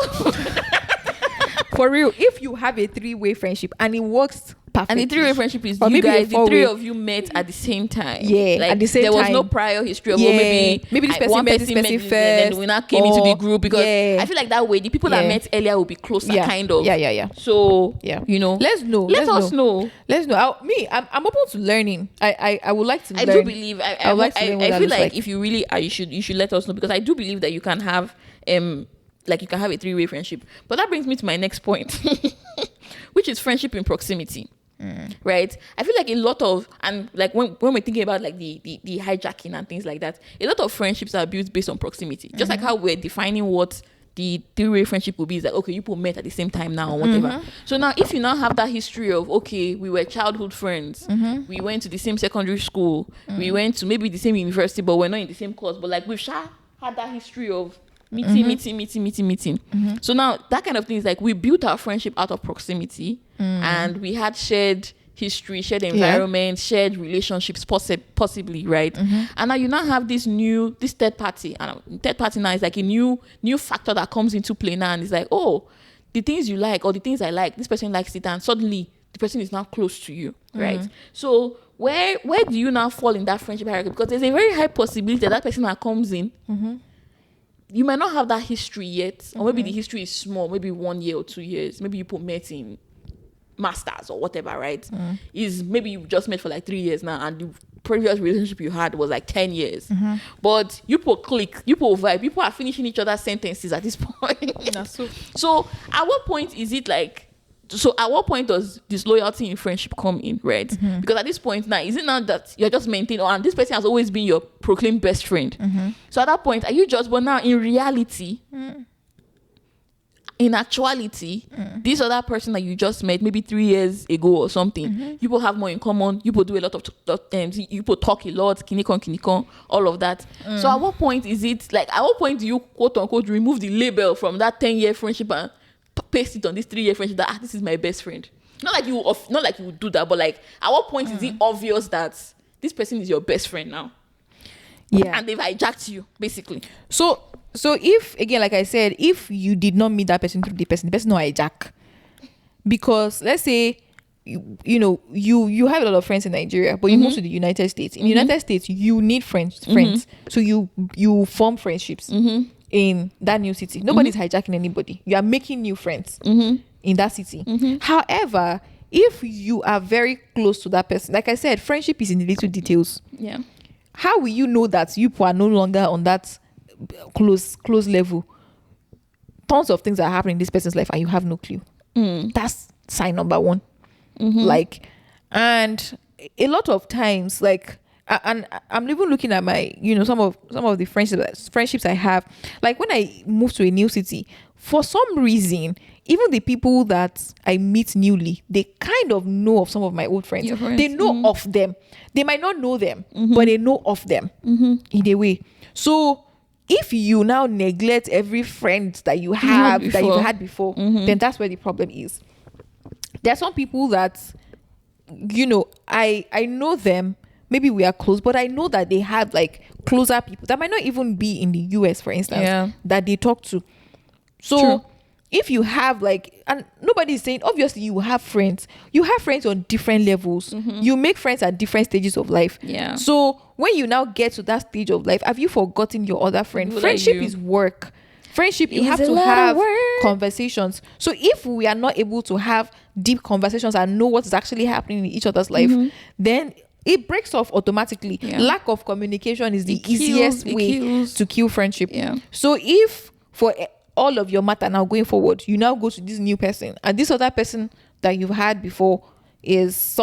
For real, if you have a three-way friendship and it works perfectly, and the three-way friendship is you guys, the three of you met at the same time. Yeah, like, at the same time. There was no prior history of maybe this person met this person first, and then we now came into the group, because I feel like that way the people that met earlier will be closer, kind of. Yeah. So let's know. Let us know. I'm open to learning. I would like to learn. I do believe. I feel like if you really are, you should let us know, because I do believe that you can have like you can have a three-way friendship. But that brings me to my next point, which is friendship in proximity. Right? I feel like a lot of, and like when we're thinking about like the hijacking and things like that, a lot of friendships are built based on proximity. Just like how we're defining what the three-way friendship will be, is like, okay, you people met at the same time now or whatever. So now if you now have that history of, okay, we were childhood friends, we went to the same secondary school, we went to maybe the same university, but we're not in the same course, but like we've had that history of meeting. So now that kind of thing is like we built our friendship out of proximity, and we had shared history, shared environment, shared relationships, possibly, right? And now you now have this third party, and third party now is like a new factor that comes into play now, and it's like, oh, the things you like or the things I like, this person likes it, and suddenly the person is now close to you, right? So where do you now fall in that friendship hierarchy? Because there's a very high possibility that person that comes in, you might not have that history yet, or maybe the history is small, maybe 1 year or 2 years. Maybe you put met in masters or whatever, right? Is maybe you just met for like 3 years now, and the previous relationship you had was like 10 years. But you put click, you put vibe, people are finishing each other's sentences at this point. So at what point is it like? So at what point does this loyalty in friendship come in, right? Because at this point now, is it not that you're just maintaining, and this person has always been your proclaimed best friend? So at that point, are you just, but now in reality, in actuality, this other person that you just met maybe 3 years ago or something, you both have more in common, you both do a lot of you both talk a lot, kinikon, all of that. So at what point is it like, at what point do you quote unquote remove the label from that 10-year friendship and paste it on this 3-year friendship that this is my best friend? Not like you would do that, but like at what point is it obvious that this person is your best friend now? Yeah, and they've hijacked you basically. So if, again, like I said, if you did not meet that person through the person no hijack, because let's say you have a lot of friends in Nigeria, but you move to the United States. In the United States, you need friends. So you form friendships in that new city. Nobody's hijacking anybody. You are making new friends. in that city. However, if you are very close to that person, like I said, friendship is in the little details. Yeah. How will you know that you are no longer on that close level? Tons of things are happening in this person's life and you have no clue. That's sign number one. Like, and a lot of times, like, and I'm even looking at my, some of the friendships I have. Like when I move to a new city, for some reason, even the people that I meet newly, they kind of know of some of my old friends. They know of them. They might not know them, but they know of them in a way. So if you now neglect every friend that you have, that you've had before, then that's where the problem is. There are some people that, I know them, maybe we are close, but I know that they have like closer people that might not even be in the US, for instance, that they talk to. So if you have like, and nobody's saying, obviously you have friends on different levels. You make friends at different stages of life. So when you now get to that stage of life, have you forgotten your other friend? Friendship is work. Friendship, you have to have conversations. So if we are not able to have deep conversations and know what is actually happening in each other's life, then it breaks off automatically. Lack of communication is the easiest way to kill friendship. So if for all of your matter now going forward, you now go to this new person, and this other person that you've had before is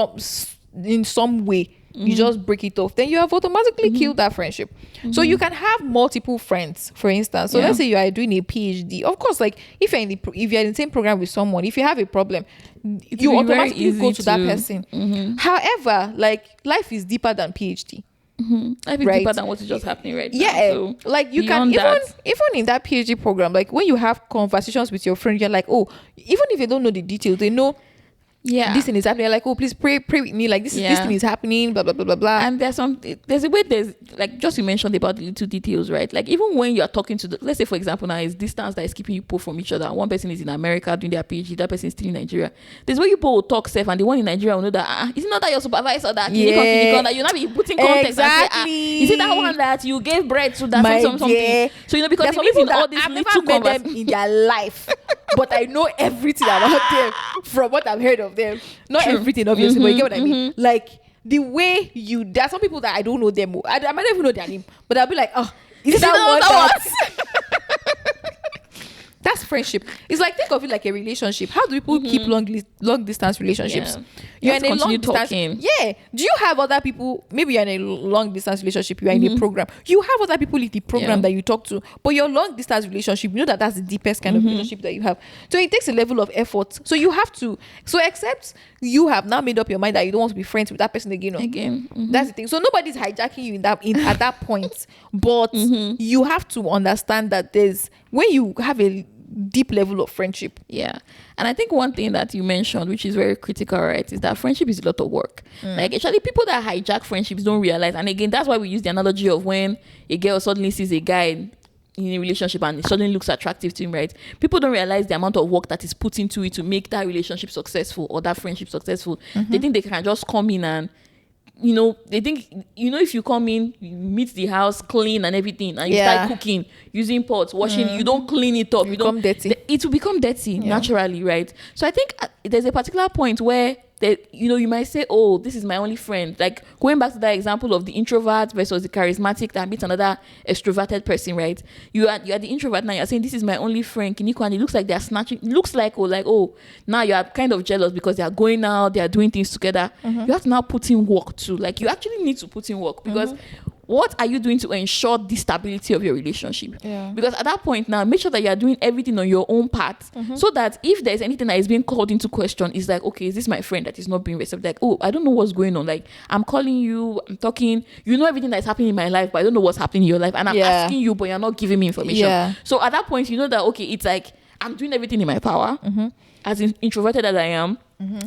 in some way, you just break it off, then you have automatically killed that friendship. So you can have multiple friends, for instance. So let's say you are doing a PhD. Of course, like if you're in the same program with someone, if you have a problem, you automatically go to that person. However, like life is deeper than PhD. Life is deeper than what is just happening right now. So like you can even in that PhD program, like when you have conversations with your friend, you're like, oh, even if you don't know the details, they know this thing is happening. You're like, oh, please pray with me, like this thing is happening, blah blah blah blah blah. And there's a way, there's like, just you mentioned about the little details, right? Like even when you're talking to let's say for example now, it's distance that is keeping you both from each other. One person is in America doing their PhD, that person is still in Nigeria. There's where you both will talk safe, and the one in Nigeria will know that is it not that your supervisor that that you'll not be putting context and say, is it that one that you gave bread to that something? So because there's people all these little conversations in their life, but I know everything about them from what I've heard of them. Not everything, obviously, but you get what I mean. Like the way there are some people that I don't know them. I might not even know their name, but I'll be like, oh, is that one? That's friendship. It's like, think of it like a relationship. How do people keep long distance relationships? You're in a long distance. Do you have other people? Maybe you're in a long distance relationship. You are in a program. You have other people in the program that you talk to. But your long distance relationship, you know that's the deepest kind of relationship that you have. So it takes a level of effort. So you have to. So except you have now made up your mind that you don't want to be friends with that person again. That's the thing. So nobody's hijacking you at that point. But you have to understand that when you have a deep level of friendship. And I think one thing that you mentioned, which is very critical, right, is that friendship is a lot of work. Like actually people that hijack friendships don't realize, and again that's why we use the analogy of when a girl suddenly sees a guy in a relationship and it suddenly looks attractive to him, right? People don't realize the amount of work that is put into it to make that relationship successful or that friendship successful. They think they can just come in and they think, if you come in, you meet the house clean and everything, and you start cooking, using pots, washing, you don't clean it up, it will become dirty naturally, right? So I think there's a particular point where you might say, oh, this is my only friend. Like going back to that example of the introvert versus the charismatic that meets another extroverted person, right? You are the introvert now. You're saying this is my only friend. And it looks like they're snatching. It looks like now you are kind of jealous because they are going out, they are doing things together. You have to now put in work too. Like you actually need to put in work because what are you doing to ensure the stability of your relationship? Because at that point now, make sure that you are doing everything on your own part, so that if there's anything that is being called into question, it's like, okay, is this my friend that is not being receptive? Like, oh, I don't know what's going on. Like, I'm calling you, I'm talking, you know everything that's happening in my life, but I don't know what's happening in your life, and I'm asking you, but you're not giving me information. So at that point, you know that, okay, it's like I'm doing everything in my power, as introverted as I am.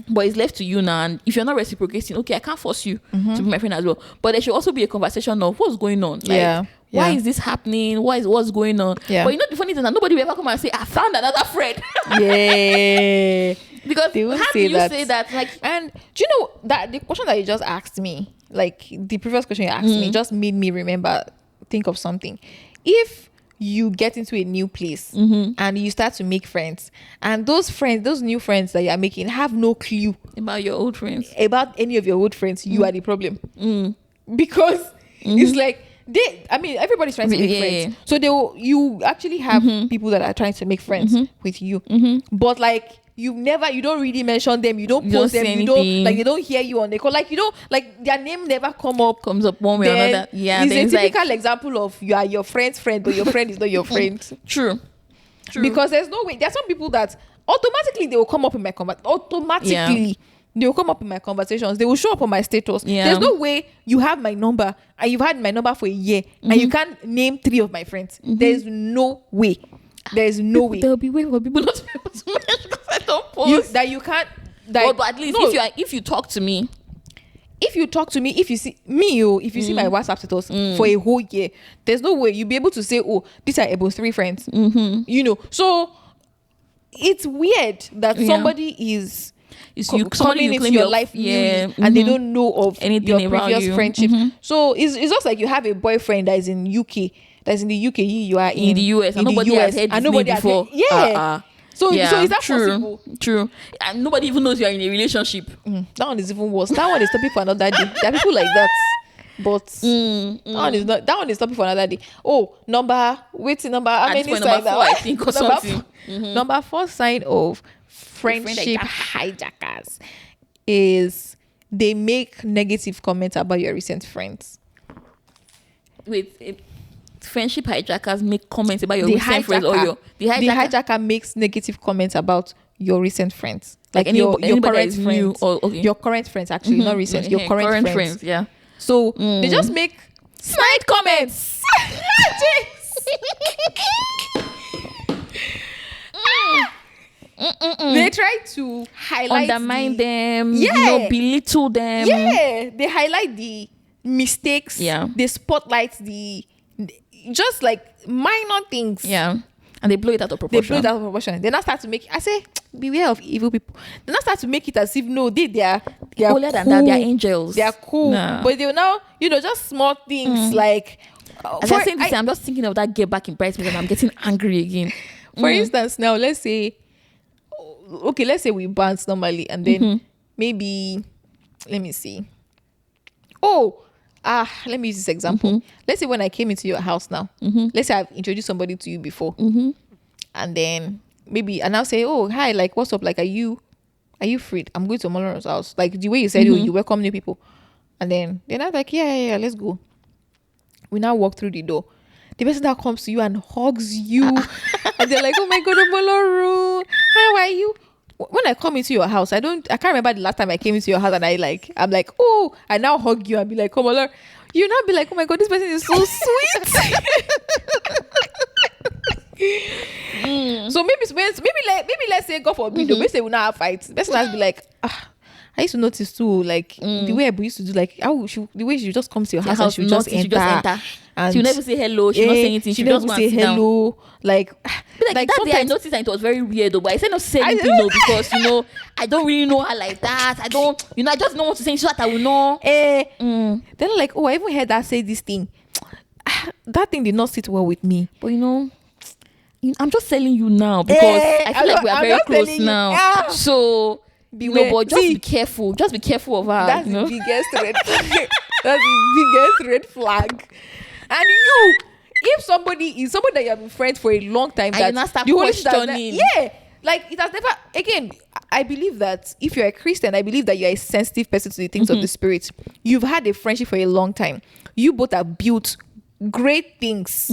But it's left to you now, and if you're not reciprocating, okay, I can't force you to be my friend as well. But there should also be a conversation of what's going on. Like, why is this happening? What's going on? But the funny thing is that nobody will ever come and say, I found another friend. Because how do you say that? Like, and do you know that the question that you just asked me, like the previous question you asked me, just made me think of something. If you get into a new place and you start to make friends, and those new friends that you are making have no clue about your old friends, about any of your old friends. You are the problem because it's like everybody's trying to make friends. So you actually have people that are trying to make friends with you, but like you don't really mention them, you don't post them, you don't like, they don't hear you on the call, like you don't like their name never comes up one way or another. It's a typical example of you are your friend's friend, but your friend is not your friend. True. Because there's no way. There are some people that automatically they will come up in my they will come up in my conversations. They will show up on my status. There's no way you have my number and you've had my number for a year and you can't name 3 of my friends. There's no way. There's no way. There'll be way for people not to be able to manage because I don't post. You can't. But at least if you talk to me. If you talk to me, if you see me, if you see my WhatsApp status for a whole year, there's no way you'll be able to say, oh, these are Ebun's 3 friends. So it's weird that somebody is coming into your life and they don't know of anything your previous friendship. So it's just like you have a boyfriend that is in UK. That's in the UK, you are in the US, and nobody has heard his name before. So is that possible? True. And nobody even knows you are in a relationship. That one is even worse. That one is topic for another day. There are people like that. But that one is topic for another day. Oh, number. How many signs? Number 4, I think, or something. Number 4 sign of friendship hijackers is they make negative comments about your recent friends. Friendship hijackers make comments about your recent friends, or the hijacker makes negative comments about your recent friends, like your current friends, your current friends, actually not recent, your current friends. Yeah. So they just make snide comments. They try to highlight, undermine them, belittle them. They highlight the mistakes. They spotlight just like minor things. And they blow it out of proportion. They now start to make, I say, beware of evil people. They now start to make it as if they are holier than that. They are angels. They are cool. But they will now, just small things like. As I'm saying this, I'm just thinking of that girl back in Bridesmaids and I'm getting angry again. For instance, now let's say we bounce normally and then maybe, let me see. Let me use this example. Let's say when I came into your house now, let's say I've introduced somebody to you before, and then maybe I now say, oh, hi, like, what's up? Like, are you free? I'm going to Omo-Olorun's house. Like the way you said, you welcome new people, and then they're not like, yeah, let's go. We now walk through the door. The person that comes to you and hugs you, and they're like, oh my God, Omo-Olorun, how are you? When I come into your house, I can't remember the last time I came into your house and I'm like, oh, I now hug you and be like, come on, you now be like, oh my God, this person is so sweet. So maybe let's say, God forbid, maybe say we now have fights. The person has be like, I used to notice too, like the way Ebu used to do, like the way she just comes to your house and she would just enter. And she'll never say hello. She'll not say anything. She'll just say hello. Down. Like that day I noticed and it was very weird though. But I said not say anything though because I don't really know her like that. I just don't want to say so that I will know. Then like, I even heard her say this thing. That thing did not sit well with me. But I'm just telling you now because I feel like we are very close now. So beware. But just be careful. Just be careful of her. That's the biggest red flag. That's the biggest red flag. And if somebody that you have been friends for a long time, and you not start questioning, like it has never. Again, I believe that if you're a Christian, I believe that you're a sensitive person to the things of the Spirit. You've had a friendship for a long time. You both have built great things.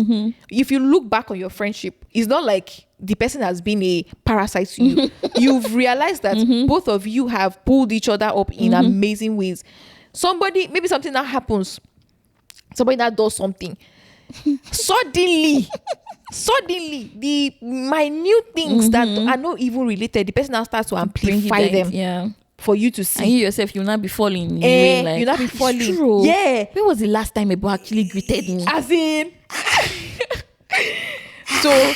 If you look back on your friendship, it's not like the person has been a parasite to you. You've realized that both of you have pulled each other up in amazing ways. Maybe something that happens. Somebody that does something. Suddenly, the minute things that are not even related, the person now starts to amplify them for you to see. And you yourself, you'll not be falling. You'll not be falling. True. Yeah. When was the last time Ebu actually greeted me? As in. So,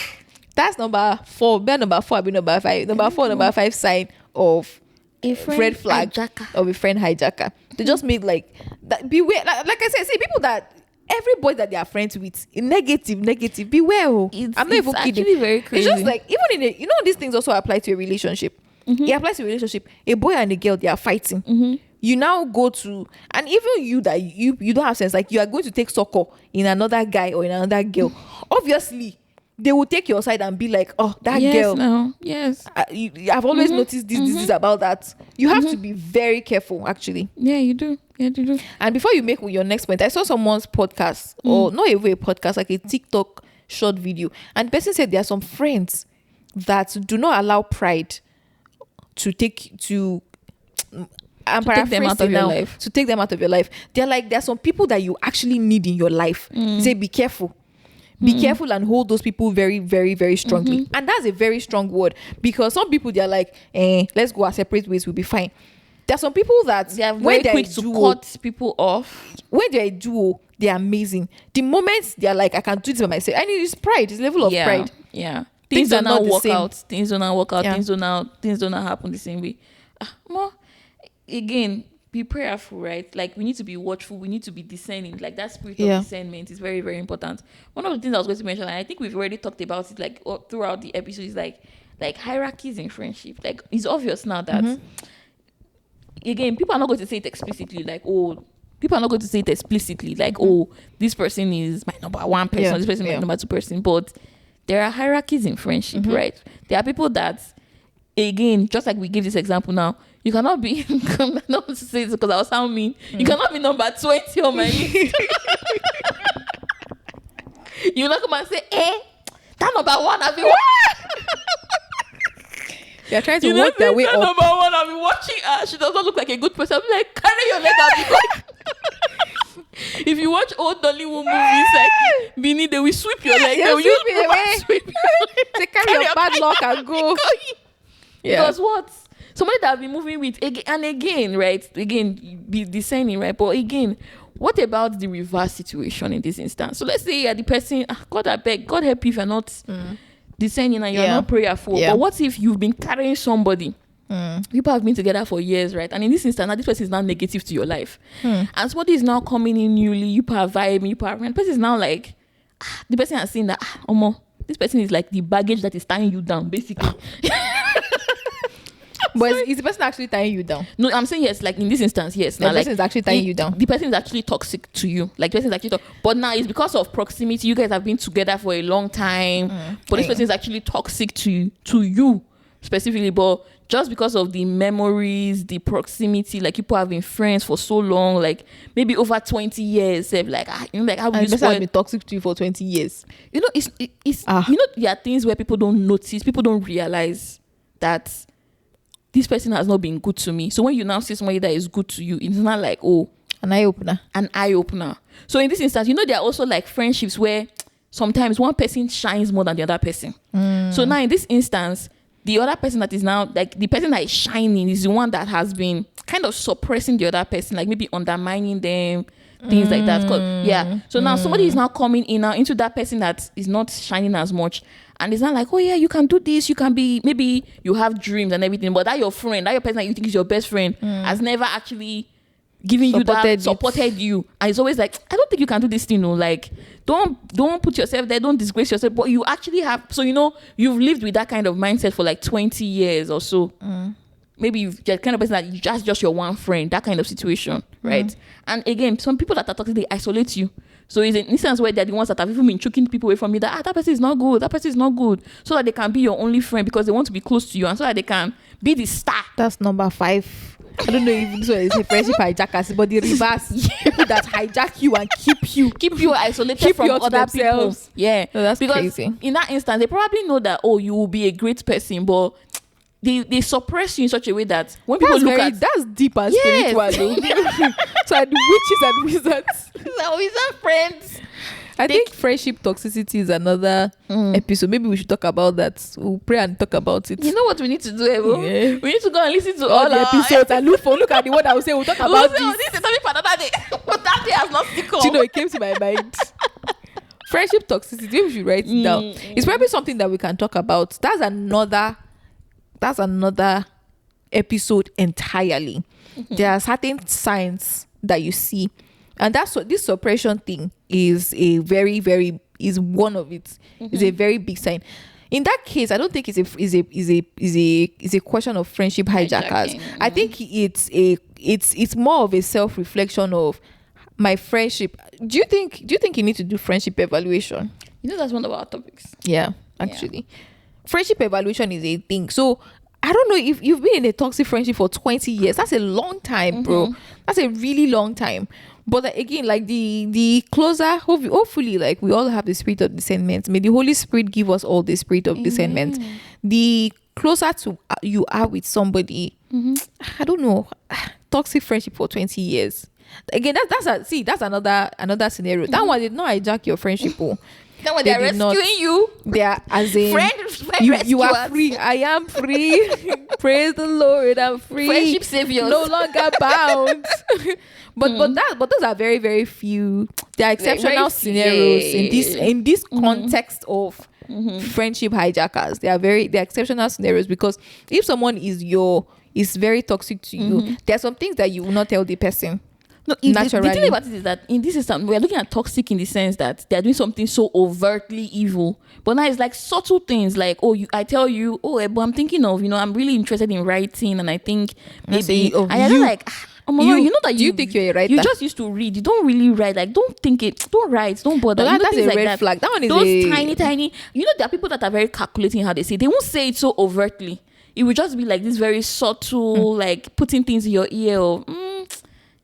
that's number 4. Number 4, I'll be number 5. Number 5 sign of a red flag of a friend hijacker. They just made like that. Beware, like I said, see people that everybody that they are friends with, negative, beware. I'm not even kidding. Very crazy. It's just like, even in these things also apply to a relationship. It applies to a relationship. A boy and a girl, they are fighting. You now go to, and even you that you don't have sense, like you are going to take succor in another guy or in another girl. Obviously, they will take your side and be like, oh, that girl. No. Yes. I've always noticed this about that. You have to be very careful, actually. Yeah, you do. And before you make your next point, I saw someone's podcast, or not even a podcast, like a TikTok short video. And the person said there are some friends that do not allow pride to take them out of your life. To take them out of your life. They're like, there are some people that you actually need in your life. Say, be careful. Be careful and hold those people very, very, very strongly. And that's a very strong word, because some people, they're like, let's go our separate ways, we'll be fine. There are some people that they are very quick to cut people off. When they're a duo, they're amazing. The moment they're like, I can do this by myself, and it's pride, it's level of pride. Yeah. Things do not work out. Things do not work out. Yeah. Things do not happen the same way. Again, be prayerful, right? Like, we need to be watchful. We need to be discerning. Like, that spirit of discernment is very, very important. One of the things I was going to mention, and I think we've already talked about it, like, throughout the episode, is like hierarchies in friendship. Like, it's obvious now that, again, people are not going to say it explicitly. Like, this person is my number one person. This person is my number two person. But there are hierarchies in friendship, right? There are people that, again, just like we give this example now, you cannot be, I don't want to say this because I was sound mean. You cannot be number 20 on my list. You're not come and say, that number one, I've been They're trying to work their way up. Number one, I've been watching her. She does not look like a good person. I'm like, carry your leg out. If you watch old Nollywood movies, like Beanie, they will sweep your leg. They will use me away. They carry your bad luck and go. Because what? Somebody that I've been moving with again, right? Again, be discerning, right? But again, what about the reverse situation in this instance? So let's say you're the person, God, I beg, God help you if you're not discerning and you're not prayerful. But what if you've been carrying somebody? People have been together for years, right? And in this instance, now this person is now negative to your life. And somebody is now coming in newly, you are vibing, and the person is now like, the person has seen that, this person is like the baggage that is tying you down, basically. But is the person actually tying you down? No, I'm saying yes. Like in this instance, yes. The person is actually tying you down. The person is actually toxic to you. Like the person is actually toxic. But now it's because of proximity. You guys have been together for a long time. But this person is actually toxic to you specifically. But just because of the memories, the proximity, like people have been friends for so long, like maybe over 20 years. Like how would you spoil? Has been toxic to you for 20 years. You know, it's there are things where people don't notice, people don't realize that this person has not been good to me. So when you now see somebody that is good to you, it's not like, an eye-opener. So in this instance, there are also like friendships where sometimes one person shines more than the other person. So now in this instance, the other person that is now, like the person that is shining is the one that has been kind of suppressing the other person, like maybe undermining them, things like that. So now somebody is now coming in now into that person that is not shining as much. And it's not like, you can do this. You can be, maybe you have dreams and everything. But that your friend, that your person that you think is your supported friend has never actually given you that, supported you. And it's always like, I don't think you can do this thing. Like, don't put yourself there. Don't disgrace yourself. But you actually have, so, you've lived with that kind of mindset for like 20 years or so. Maybe you're the kind of person that you just your one friend, that kind of situation, right? And again, some people that are toxic, they isolate you. So it's an instance where they're the ones that have even been choking people away from you, that person is not good, so that they can be your only friend because they want to be close to you and so that they can be the star. That's number 5. I don't know if so it's a friendship hijackers, but the reverse, people that hijack you and keep you isolated from other people. Yeah, no, that's because crazy. In that instance, they probably know that you will be a great person, but they suppress you in such a way that when people look at that's deep and spiritual. So the witches and wizards, wizard friends. I think friendship toxicity is another episode. Maybe we should talk about that. We'll pray and talk about it. You know what we need to do, Evo? Yeah. We need to go and listen to all the episodes and look at the one I will say we'll talk about this. This is something for another day. But that day has not stick on. It came to my mind. Friendship toxicity, maybe we should write it down. It's probably something that we can talk about. That's another episode entirely. There are certain signs that you see And that's what this suppression thing is a very, very, is one of it. It's a very big sign. In that case, I don't think it's a question of friendship hijackers. I think it's more of a self-reflection of my friendship. Do you think you need to do friendship evaluation? That's one of our topics. Yeah, actually. Friendship evaluation is a thing. So I don't know if you've been in a toxic friendship for 20 years. That's a long time, bro. That's a really long time. But again, like the closer, hopefully, like we all have the spirit of discernment. May the Holy Spirit give us all the spirit of discernment. The closer to you are with somebody, I don't know, toxic friendship for 20 years. Again, that's another scenario. That one did not hijack your friendship. That one they're rescuing you. They are as a friend you are free. I am free. Praise the Lord, I'm free. Friendship saviors. No longer bound. But those are very, very few. There are exceptional scenarios in this context of friendship hijackers. They are exceptional scenarios, because if someone is very toxic to you, there are some things that you will not tell the person. No, naturally. The thing about it is that in this system, we are looking at toxic in the sense that they are doing something so overtly evil. But now it's like subtle things like, I tell you, but I'm thinking of, I'm really interested in writing, and I think maybe, you know that you think you're a writer. You just used to read. You don't really write. Like, don't think it. Don't write. Don't bother. That's a red flag. That one is those tiny. There are people that are very calculating how they say. They won't say it so overtly. It will just be like this very subtle, like putting things in your ear. Or,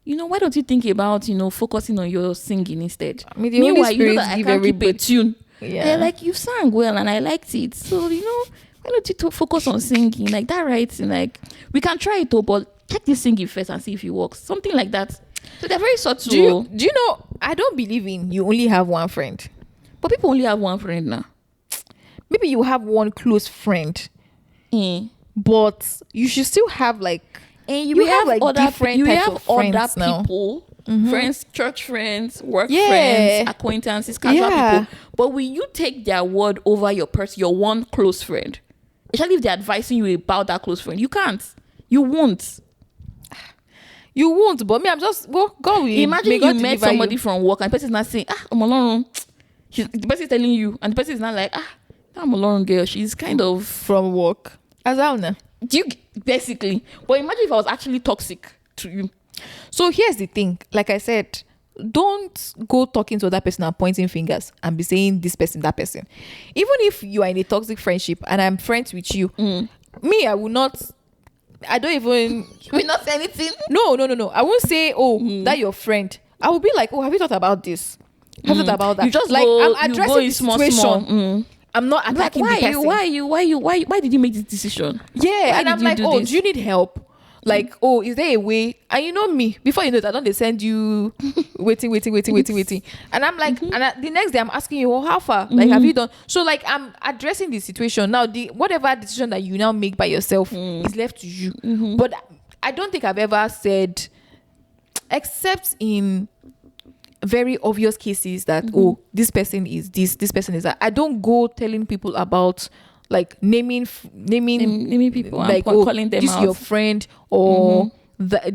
why don't you think about, focusing on your singing instead? I mean, the Holy Spirit that I can't keep a tune. Yeah. Like, you sang well and I liked it. So, why don't you focus on singing? Like, that writing, like, we can try it, but check this singing first and see if it works. Something like that. So they're very subtle. Do you know, I don't believe in you only have one friend. But people only have one friend now. Maybe you have one close friend. But you should still have like, and you have like other different types of friends now. People, friends, church friends, work friends, acquaintances, casual people. But will you take their word over your one close friend? Especially if they're advising you about that close friend. You can't. You won't. You won't. But me, I'm just, God will. Imagine you met somebody from work and the person is not saying, Omo-Olorun. The person is telling you, and the person is not like, that Omo-Olorun girl, she's kind of from work. Azalna. Basically. But imagine if I was actually toxic to you. So here's the thing. Like I said, don't go talking to that person and pointing fingers and be saying this person, that person. Even if you are in a toxic friendship and I'm friends with you, me, I will not. I don't even. You will not say anything? No. I won't say, that your friend. I will be like, have you thought about this? Have you thought about that? You just like, go, I'm addressing the situation. Small. I'm not attacking the person. Why did you make this decision? Yeah, and I'm like, do you need help? Like, is there a way? And you know me, before you know it, I don't they send you waiting. And I'm like, the next day I'm asking you, how far? Like, have you done? So like, I'm addressing the situation. Now, whatever decision that you now make by yourself is left to you. But I don't think I've ever said, except in very obvious cases that this person is this person is that. I don't go telling people about like naming people, like calling them this out. Your friend or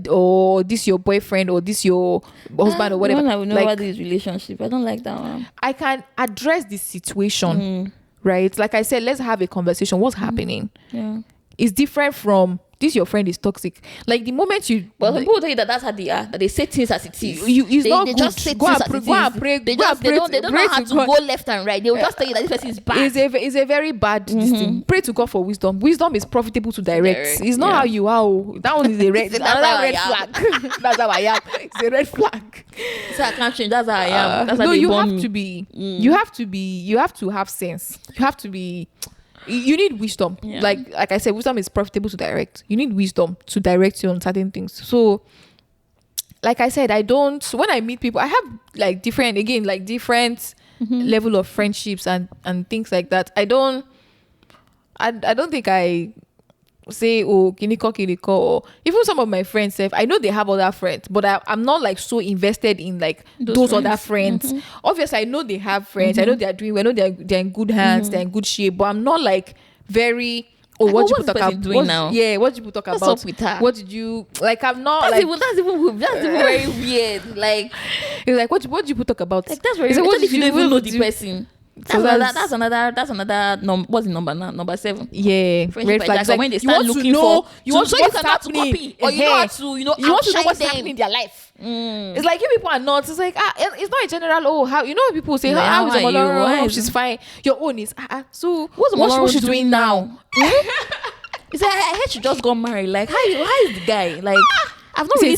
or this your boyfriend or this your husband or whatever. I will know about this relationship. I don't like that one. I can address this situation, right? Like I said, let's have a conversation. What's happening? Yeah, it's different from this your friend is toxic. Like the moment you, well, people tell you that's how they are. That they say things as it is. They just say things as it is. Go and pray. They don't know how to go left and right. They will just tell you that this person is bad. It's a very bad thing. Pray to God for wisdom. Wisdom is profitable to direct. It's not how you are. That one is a red. Another red flag. That's how I am. It's a red flag. So I can't change. That's how I am. That's how no, they you born have me. to be. You have to be. You have to have sense. You have to be. You need wisdom. Yeah. Like I said, wisdom is profitable to direct. You need wisdom to direct you on certain things. So, like I said, when I meet people, I have like different level of friendships and things like that. I don't think I say kiniko, or even some of my friends say, I know they have other friends, but I'm not like so invested in like those other friends. Obviously I know they have friends. I know they're doing well. I know they're in good hands, they're in good shape, but I'm not like very Oh, what people talk about doing now? Yeah, what people talk What's about? Up with her? What did you like? I'm not that's like even very weird. Like, it's like what did people talk about? Like that's very. What if you don't even know the person? That's another what's the number now? Number 7. Yeah, red flags. Like, when they start looking for, you want to know what's happening, copy, or you know how to, you want to know what's happening in their life. It's like you people are not. It's like it's not a general. Oh, how you know people say how is Omo-Olorun? Oh, she's fine. Your own is so what's she doing now? It's like I heard she just got married. Like how is the guy? Like I've not really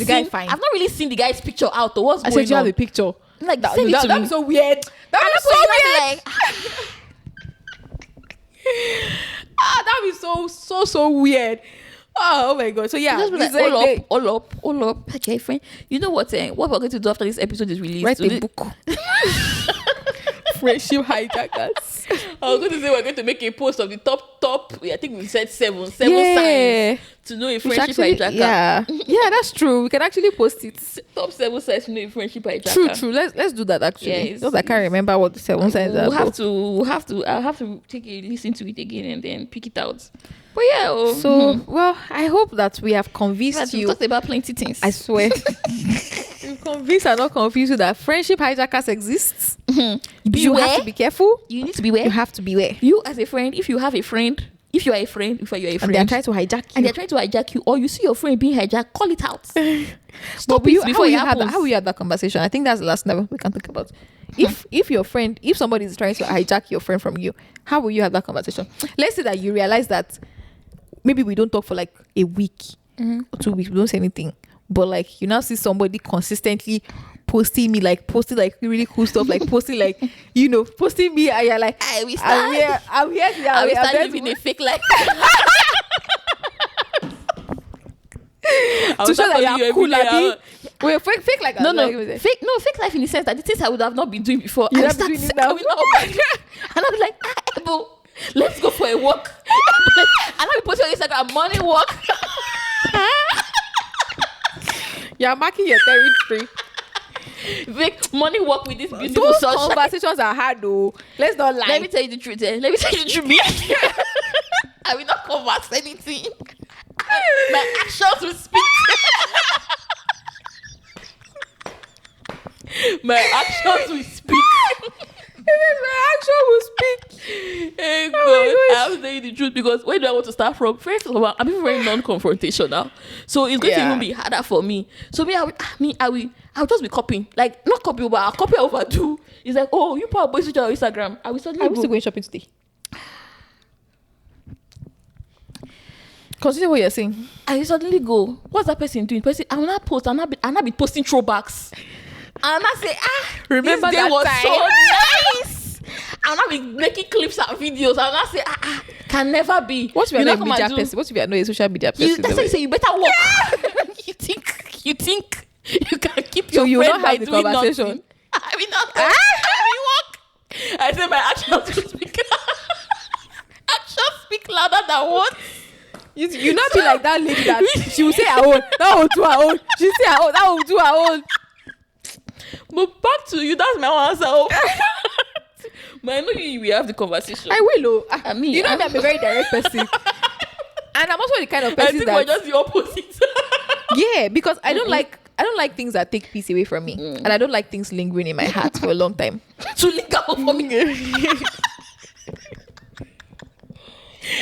seen the guy's picture out. Or what's going on? I said you have a picture. Like that was so weird. That was so weird. That was so weird. Oh my god. So yeah, just like, all up. Okay, friend. You know what? What we're going to do after this episode is released? Write a book. Friendship hijackers. I was going to say we're going to make a post of the top. I think we said seven signs to know a friendship hijacker. Yeah, that's true. We can actually post it. Top 7 signs to know a friendship hijacker. True. Let's do that actually. Because I can't remember what the 7 signs are. I'll have to take a listen to it again and then pick it out. But yeah. Well, I hope that we have convinced you. We talked about plenty things. I swear. We've convinced and not confused you that friendship hijackers exist. You have to be careful. You need to beware. You have to beware. You as a friend, if you have a friend, if you are a friend, and they're trying to hijack you, or you see your friend being hijacked, call it out. Stop it before it happens. How will you have that conversation? I think that's the last level we can think about. If somebody is trying to hijack your friend from you, how will you have that conversation? Let's say that you realize that maybe we don't talk for like a week or 2 weeks, we don't say anything, but like you now see somebody consistently posting really cool stuff, like posting posting me, and you're like, I'm here living a fake life. To show that you're cool, wait, fake like fake life in the sense that the things I would have not been doing before. And I'll be like, Ebun, let's go for a walk. And I'll be posting on Instagram, morning walk. You're marking your territory. Morning walk with this beautiful sunshine. Conversations are hard though. Let's not lie. Let me tell you the truth. I will not converse anything. My actions will speak. My actions will speak. My action will speak. Hey God, I'll tell you the truth, because where do I want to start from? First of all, I'm very non-confrontational, so it's going to even be harder for me. So I'll just be copying, like not copy, but I'll copy overdo. It's like, oh, you put a boy on Instagram. I will suddenly still going shopping today. Consider what you're saying. I suddenly go, what's that person doing? I will not post. I'll not be posting throwbacks. I'll not say, remember this day that was time? So nice. I'll not be making clips and videos. I'll not say, can never be. What if you're not a media person? What if you're not a social media person? That's why you say you better work. You think you can keep your friend by doing nothing? I mean, not work. I say my actions will speak. Actions speak louder than words. You not be like that lady that she will say her own, that will do her own. She say her own, that will do her own. But back to you, that's my answer. But I know you will have the conversation. I will. I mean, you know I'm a very direct person, and I'm also the kind of person I think we're just the opposite. Yeah, because I don't like things that take peace away from me, and I don't like things lingering in my heart for a long time. To linger for me.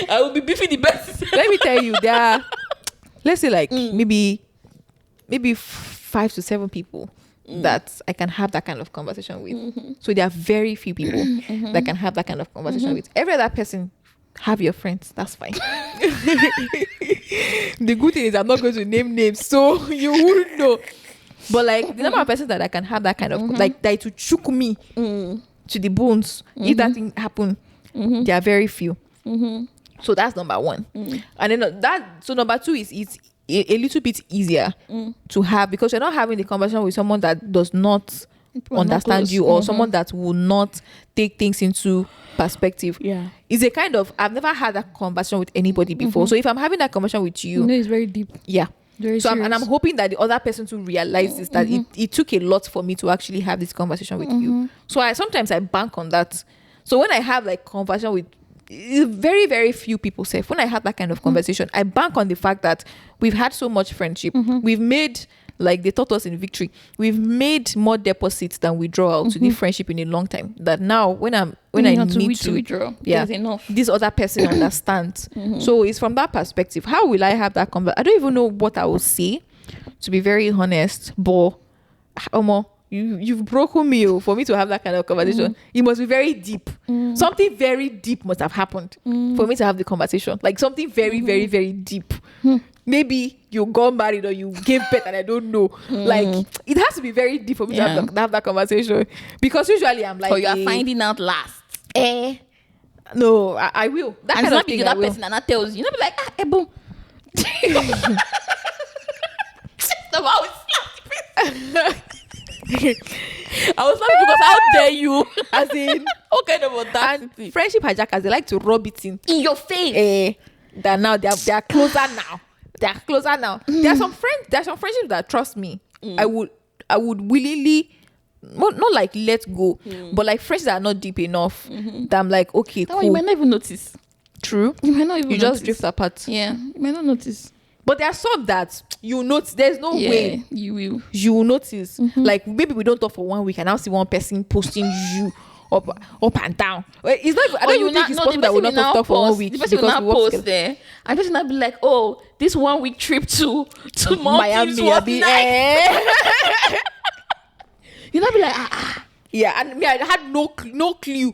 I will be beefing the best. Let me tell you, there are, let's say like maybe 5 to 7 people that I can have that kind of conversation with. So there are very few people that can have that kind of conversation with. Every other person, have your friends, that's fine. The good thing is I'm not going to name names, so you wouldn't know. But like the number of persons that I can have that kind of like that to choke me to the bones, if that thing happen, there are very few. So that's number 1. And then number 2 is it's a little bit easier to have, because you're not having the conversation with someone that does not understand you, or someone that will not take things into perspective. Yeah, it's a kind of, I've never had that conversation with anybody before. So if I'm having that conversation with you, it's very deep. Yeah. Very so serious. I'm hoping that the other person to realize this, that it took a lot for me to actually have this conversation with you. So sometimes I bank on that. So when I have like conversation with very, very few people say, when I had that kind of conversation, I bank on the fact that we've had so much friendship. We've made, like they taught us in Victory, we've made more deposits than withdrawal to the friendship in a long time. That now when I need to withdraw, enough. This other person understands. So it's from that perspective. How will I have that conversation? I don't even know what I will say, to be very honest. But Omo, you've broken me for me to have that kind of conversation. It must be very deep. Something very deep must have happened for me to have the conversation. Like something very, very, very deep. Maybe you got married or you gave birth and I don't know. Like it has to be very deep for me to have that conversation. Because usually I'm like, or you are finding out last. No, I will. That and kind it's of thing, not that person and that tells you. You know, be like, Ebun. I was laughing because how dare you? As in, what kind of audacity? And friendship hijackers, they like to rub it in your face. That now they are closer now. They are closer now. There are some friendships that, trust me, I would willingly not like let go, but like friendships that are not deep enough that I'm like, okay, cool. You might not even notice. True. You might not even notice. Just drift apart. Yeah, you might not notice. But there are some that you notice. There's no way you will. You will notice. Like maybe we don't talk for 1 week and I'll see one person posting you up and down. It's not. I don't even think it's possible that we not talk for 1 week. The person will not post there, and the person will be like, "Oh, this 1 week trip to Maldives was nice." You not be like, Yeah, and me, I had no clue.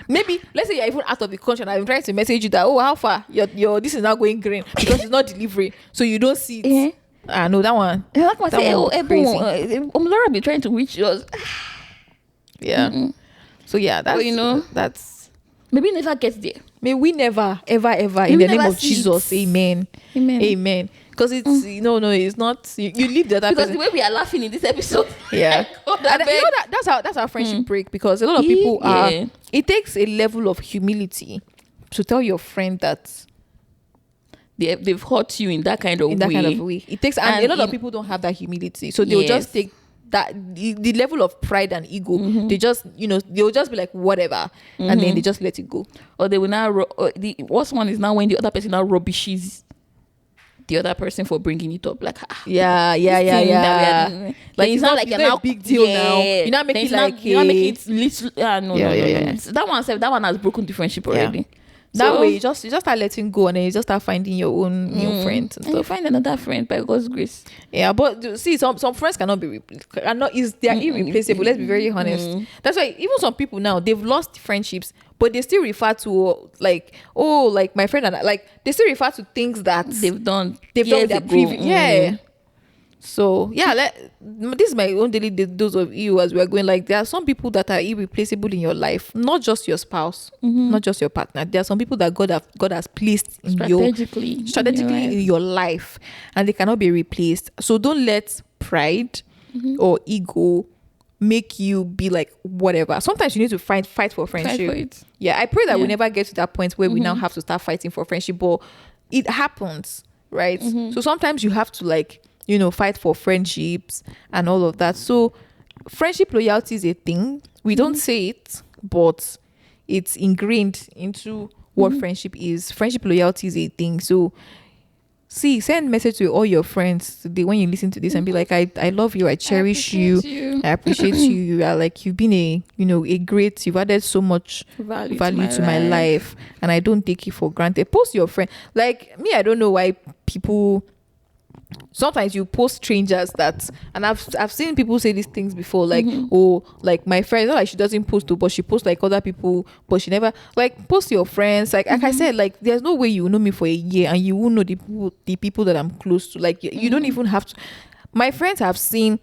Maybe let's say you're even out of the country and I'm trying to message you that, oh, how far your this is not going green because it's not delivery, so you don't see it. No, that one. Like I say, Ebun, Omo-Olorun be trying to reach yours. Yeah. So yeah, that's that's maybe never get there. May we never ever in the name of Jesus, amen. Because it's it's not you leave the other because person. The way we are laughing in this episode. Yeah. That's how friendship break, because a lot of people are. It takes a level of humility to tell your friend that they've hurt you in that kind of way. It takes, and a lot of people don't have that humility, so they'll just take that the level of pride and ego. They just they'll just be like whatever, and then they just let it go. Or they will now. The worst one is now when the other person now rubbishes the other person for bringing it up, like yeah. Like it's not like you're now a big deal now. You not make it like you not make it little. No. So that one has broken the friendship already. That way you just start letting go, and then you just start finding your own new friends and stuff. You find another friend by God's grace. Yeah, but see, some friends cannot be they're irreplaceable. Let's be very honest. That's why even some people now, they've lost friendships, but they still refer to like my friend, and like they still refer to things that they've done with their previous. Yeah. So yeah, this is my own daily dose of you as we're going. Like there are some people that are irreplaceable in your life, not just your spouse, not just your partner. There are some people that God has placed in strategically in your life, and they cannot be replaced. So don't let pride or ego make you be like whatever. Sometimes you need to fight for friendship. Yeah, I pray that we never get to that point where we now have to start fighting for friendship, but it happens, right? So sometimes you have to fight for friendships and all of that. So friendship loyalty is a thing. We don't say it, but it's ingrained into what friendship is. Friendship loyalty is a thing. So send message to all your friends today when you listen to this and be like, I love you, I cherish you, I appreciate you. You are like, you've been you've added so much value to my life, and I don't take it for granted. Post your friend. Like me, I don't know why people sometimes you post strangers and I've seen people say these things before, like like my friend, not like she doesn't post to, but she posts like other people, but she never like post your friends. Like I said, like there's no way you know me for a year and you won't know the people that I'm close to. Like you don't even have to. My friends have seen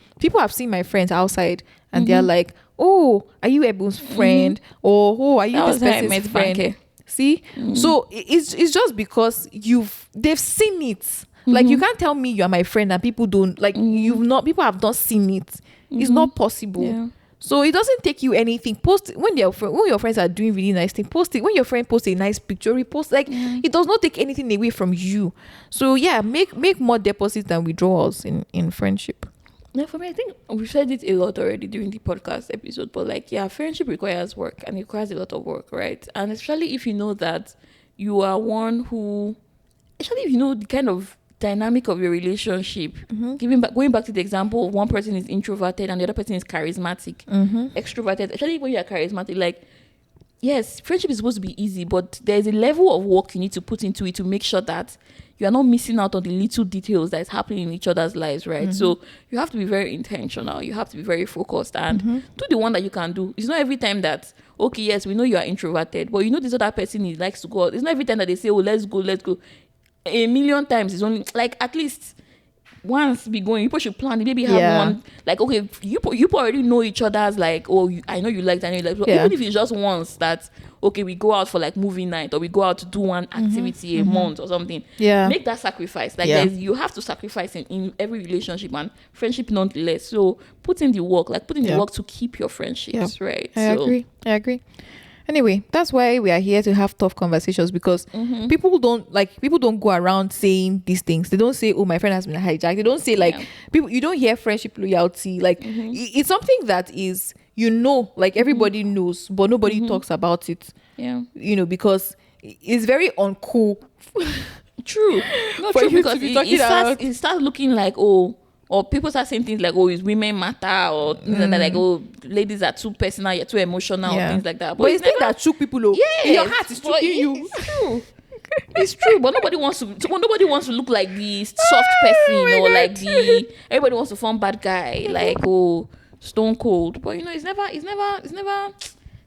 my friends outside and they're like, oh, are you Ebun's friend? Or oh, are you this person's friend? See, so it's just because they've seen it. Like you can't tell me you are my friend and people don't like people have not seen it. It's not possible. Yeah. So it doesn't take you anything. Post when your friends are doing really nice things. Post it. When your friend posts a nice picture, repost. Like it does not take anything away from you. So yeah, make more deposits than withdrawals in friendship. No, for me, I think we've said it a lot already during the podcast episode, but like, yeah, friendship requires work and it requires a lot of work, right? And especially if you know that you are one who, especially if you know the kind of dynamic of your relationship, going back to the example, one person is introverted and the other person is charismatic, extroverted, especially when you are charismatic, like, yes, friendship is supposed to be easy, but there's a level of work you need to put into it to make sure that you are not missing out on the little details that is happening in each other's lives, right? So you have to be very intentional. You have to be very focused and do the one that you can do. It's not every time that, okay, yes, we know you are introverted, but you know this other person, he likes to go out. It's not every time that they say, oh, let's go. A million times. It's only like at least once be going. People should plan. Maybe have one, like, okay, you already know each other's, like, oh, I know you like. So even if it's just once that, okay, we go out for like movie night or we go out to do one activity a month or something. Yeah, make that sacrifice. Like, you have to sacrifice in every relationship and friendship nonetheless. So put in the work, the work to keep your friendships, right? I agree. Anyway, that's why we are here, to have tough conversations, because people don't go around saying these things. They don't say, oh, my friend has been hijacked. They don't say, like, people, you don't hear friendship loyalty. Like, it's something that is, like, everybody knows, but nobody talks about it. Yeah. Because it's very uncool. True. Not true, because it starts looking like, oh, or people start saying things like, oh, is women matter, or things like that, like, oh, ladies are too personal, you're too emotional, or things like that. But it's things that choke people. In your heart is choking you. It's true. It's true, but nobody wants to look like the soft person, or like everybody wants to form bad guy, like, oh, stone cold. But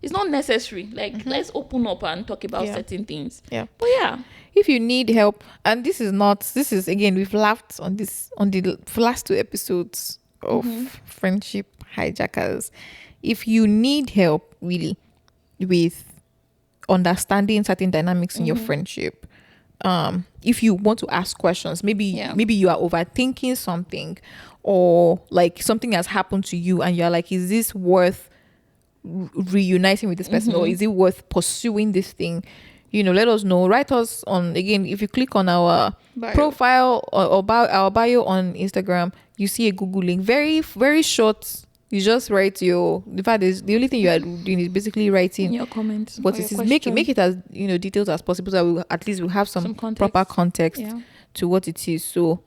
it's not necessary. Like, let's open up and talk about certain things. Yeah. But yeah, if you need help, and this is again, we've laughed on this on the last 2 episodes of Friendship Hijackers. If you need help really with understanding certain dynamics in your friendship, if you want to ask questions, maybe you are overthinking something, or like something has happened to you and you're like, is this worth reuniting with this person, or is it worth pursuing this thing? Let us know. Write us on, again, if you click on our profile or our bio on Instagram, you see a Google link, very, very short. You just write the only thing you are doing is basically writing your comments, but it is make it as detailed as possible, so that at least we'll have some proper context to what it is. So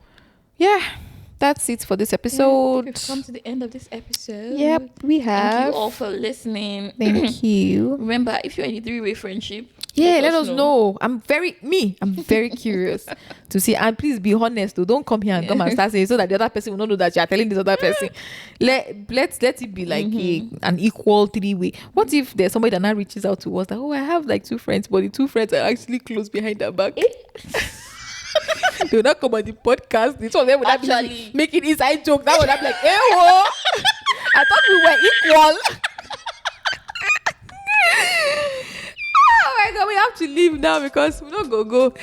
that's it for this episode. We've come to the end of this episode. Yep, we have. Thank you all for listening. Thank you. Remember, if you're in a 3-way friendship, let us know. I'm very curious to see. And please be honest, though. Don't come here and come and start saying, so that the other person will not know that you are telling this other person. Let it be like an equal 3-way. What if there's somebody that now reaches out to us that, oh, I have like 2 friends, but the 2 friends are actually close behind their back? They will not come on the podcast. This one, they would actually be making inside joke. That would have like, I thought we were equal. Oh my God, we have to leave now because we don't go.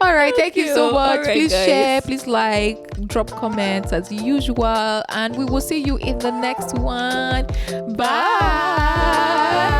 All right, thank you so much. Please share, please like, drop comments as usual, and we will see you in the next one. Bye.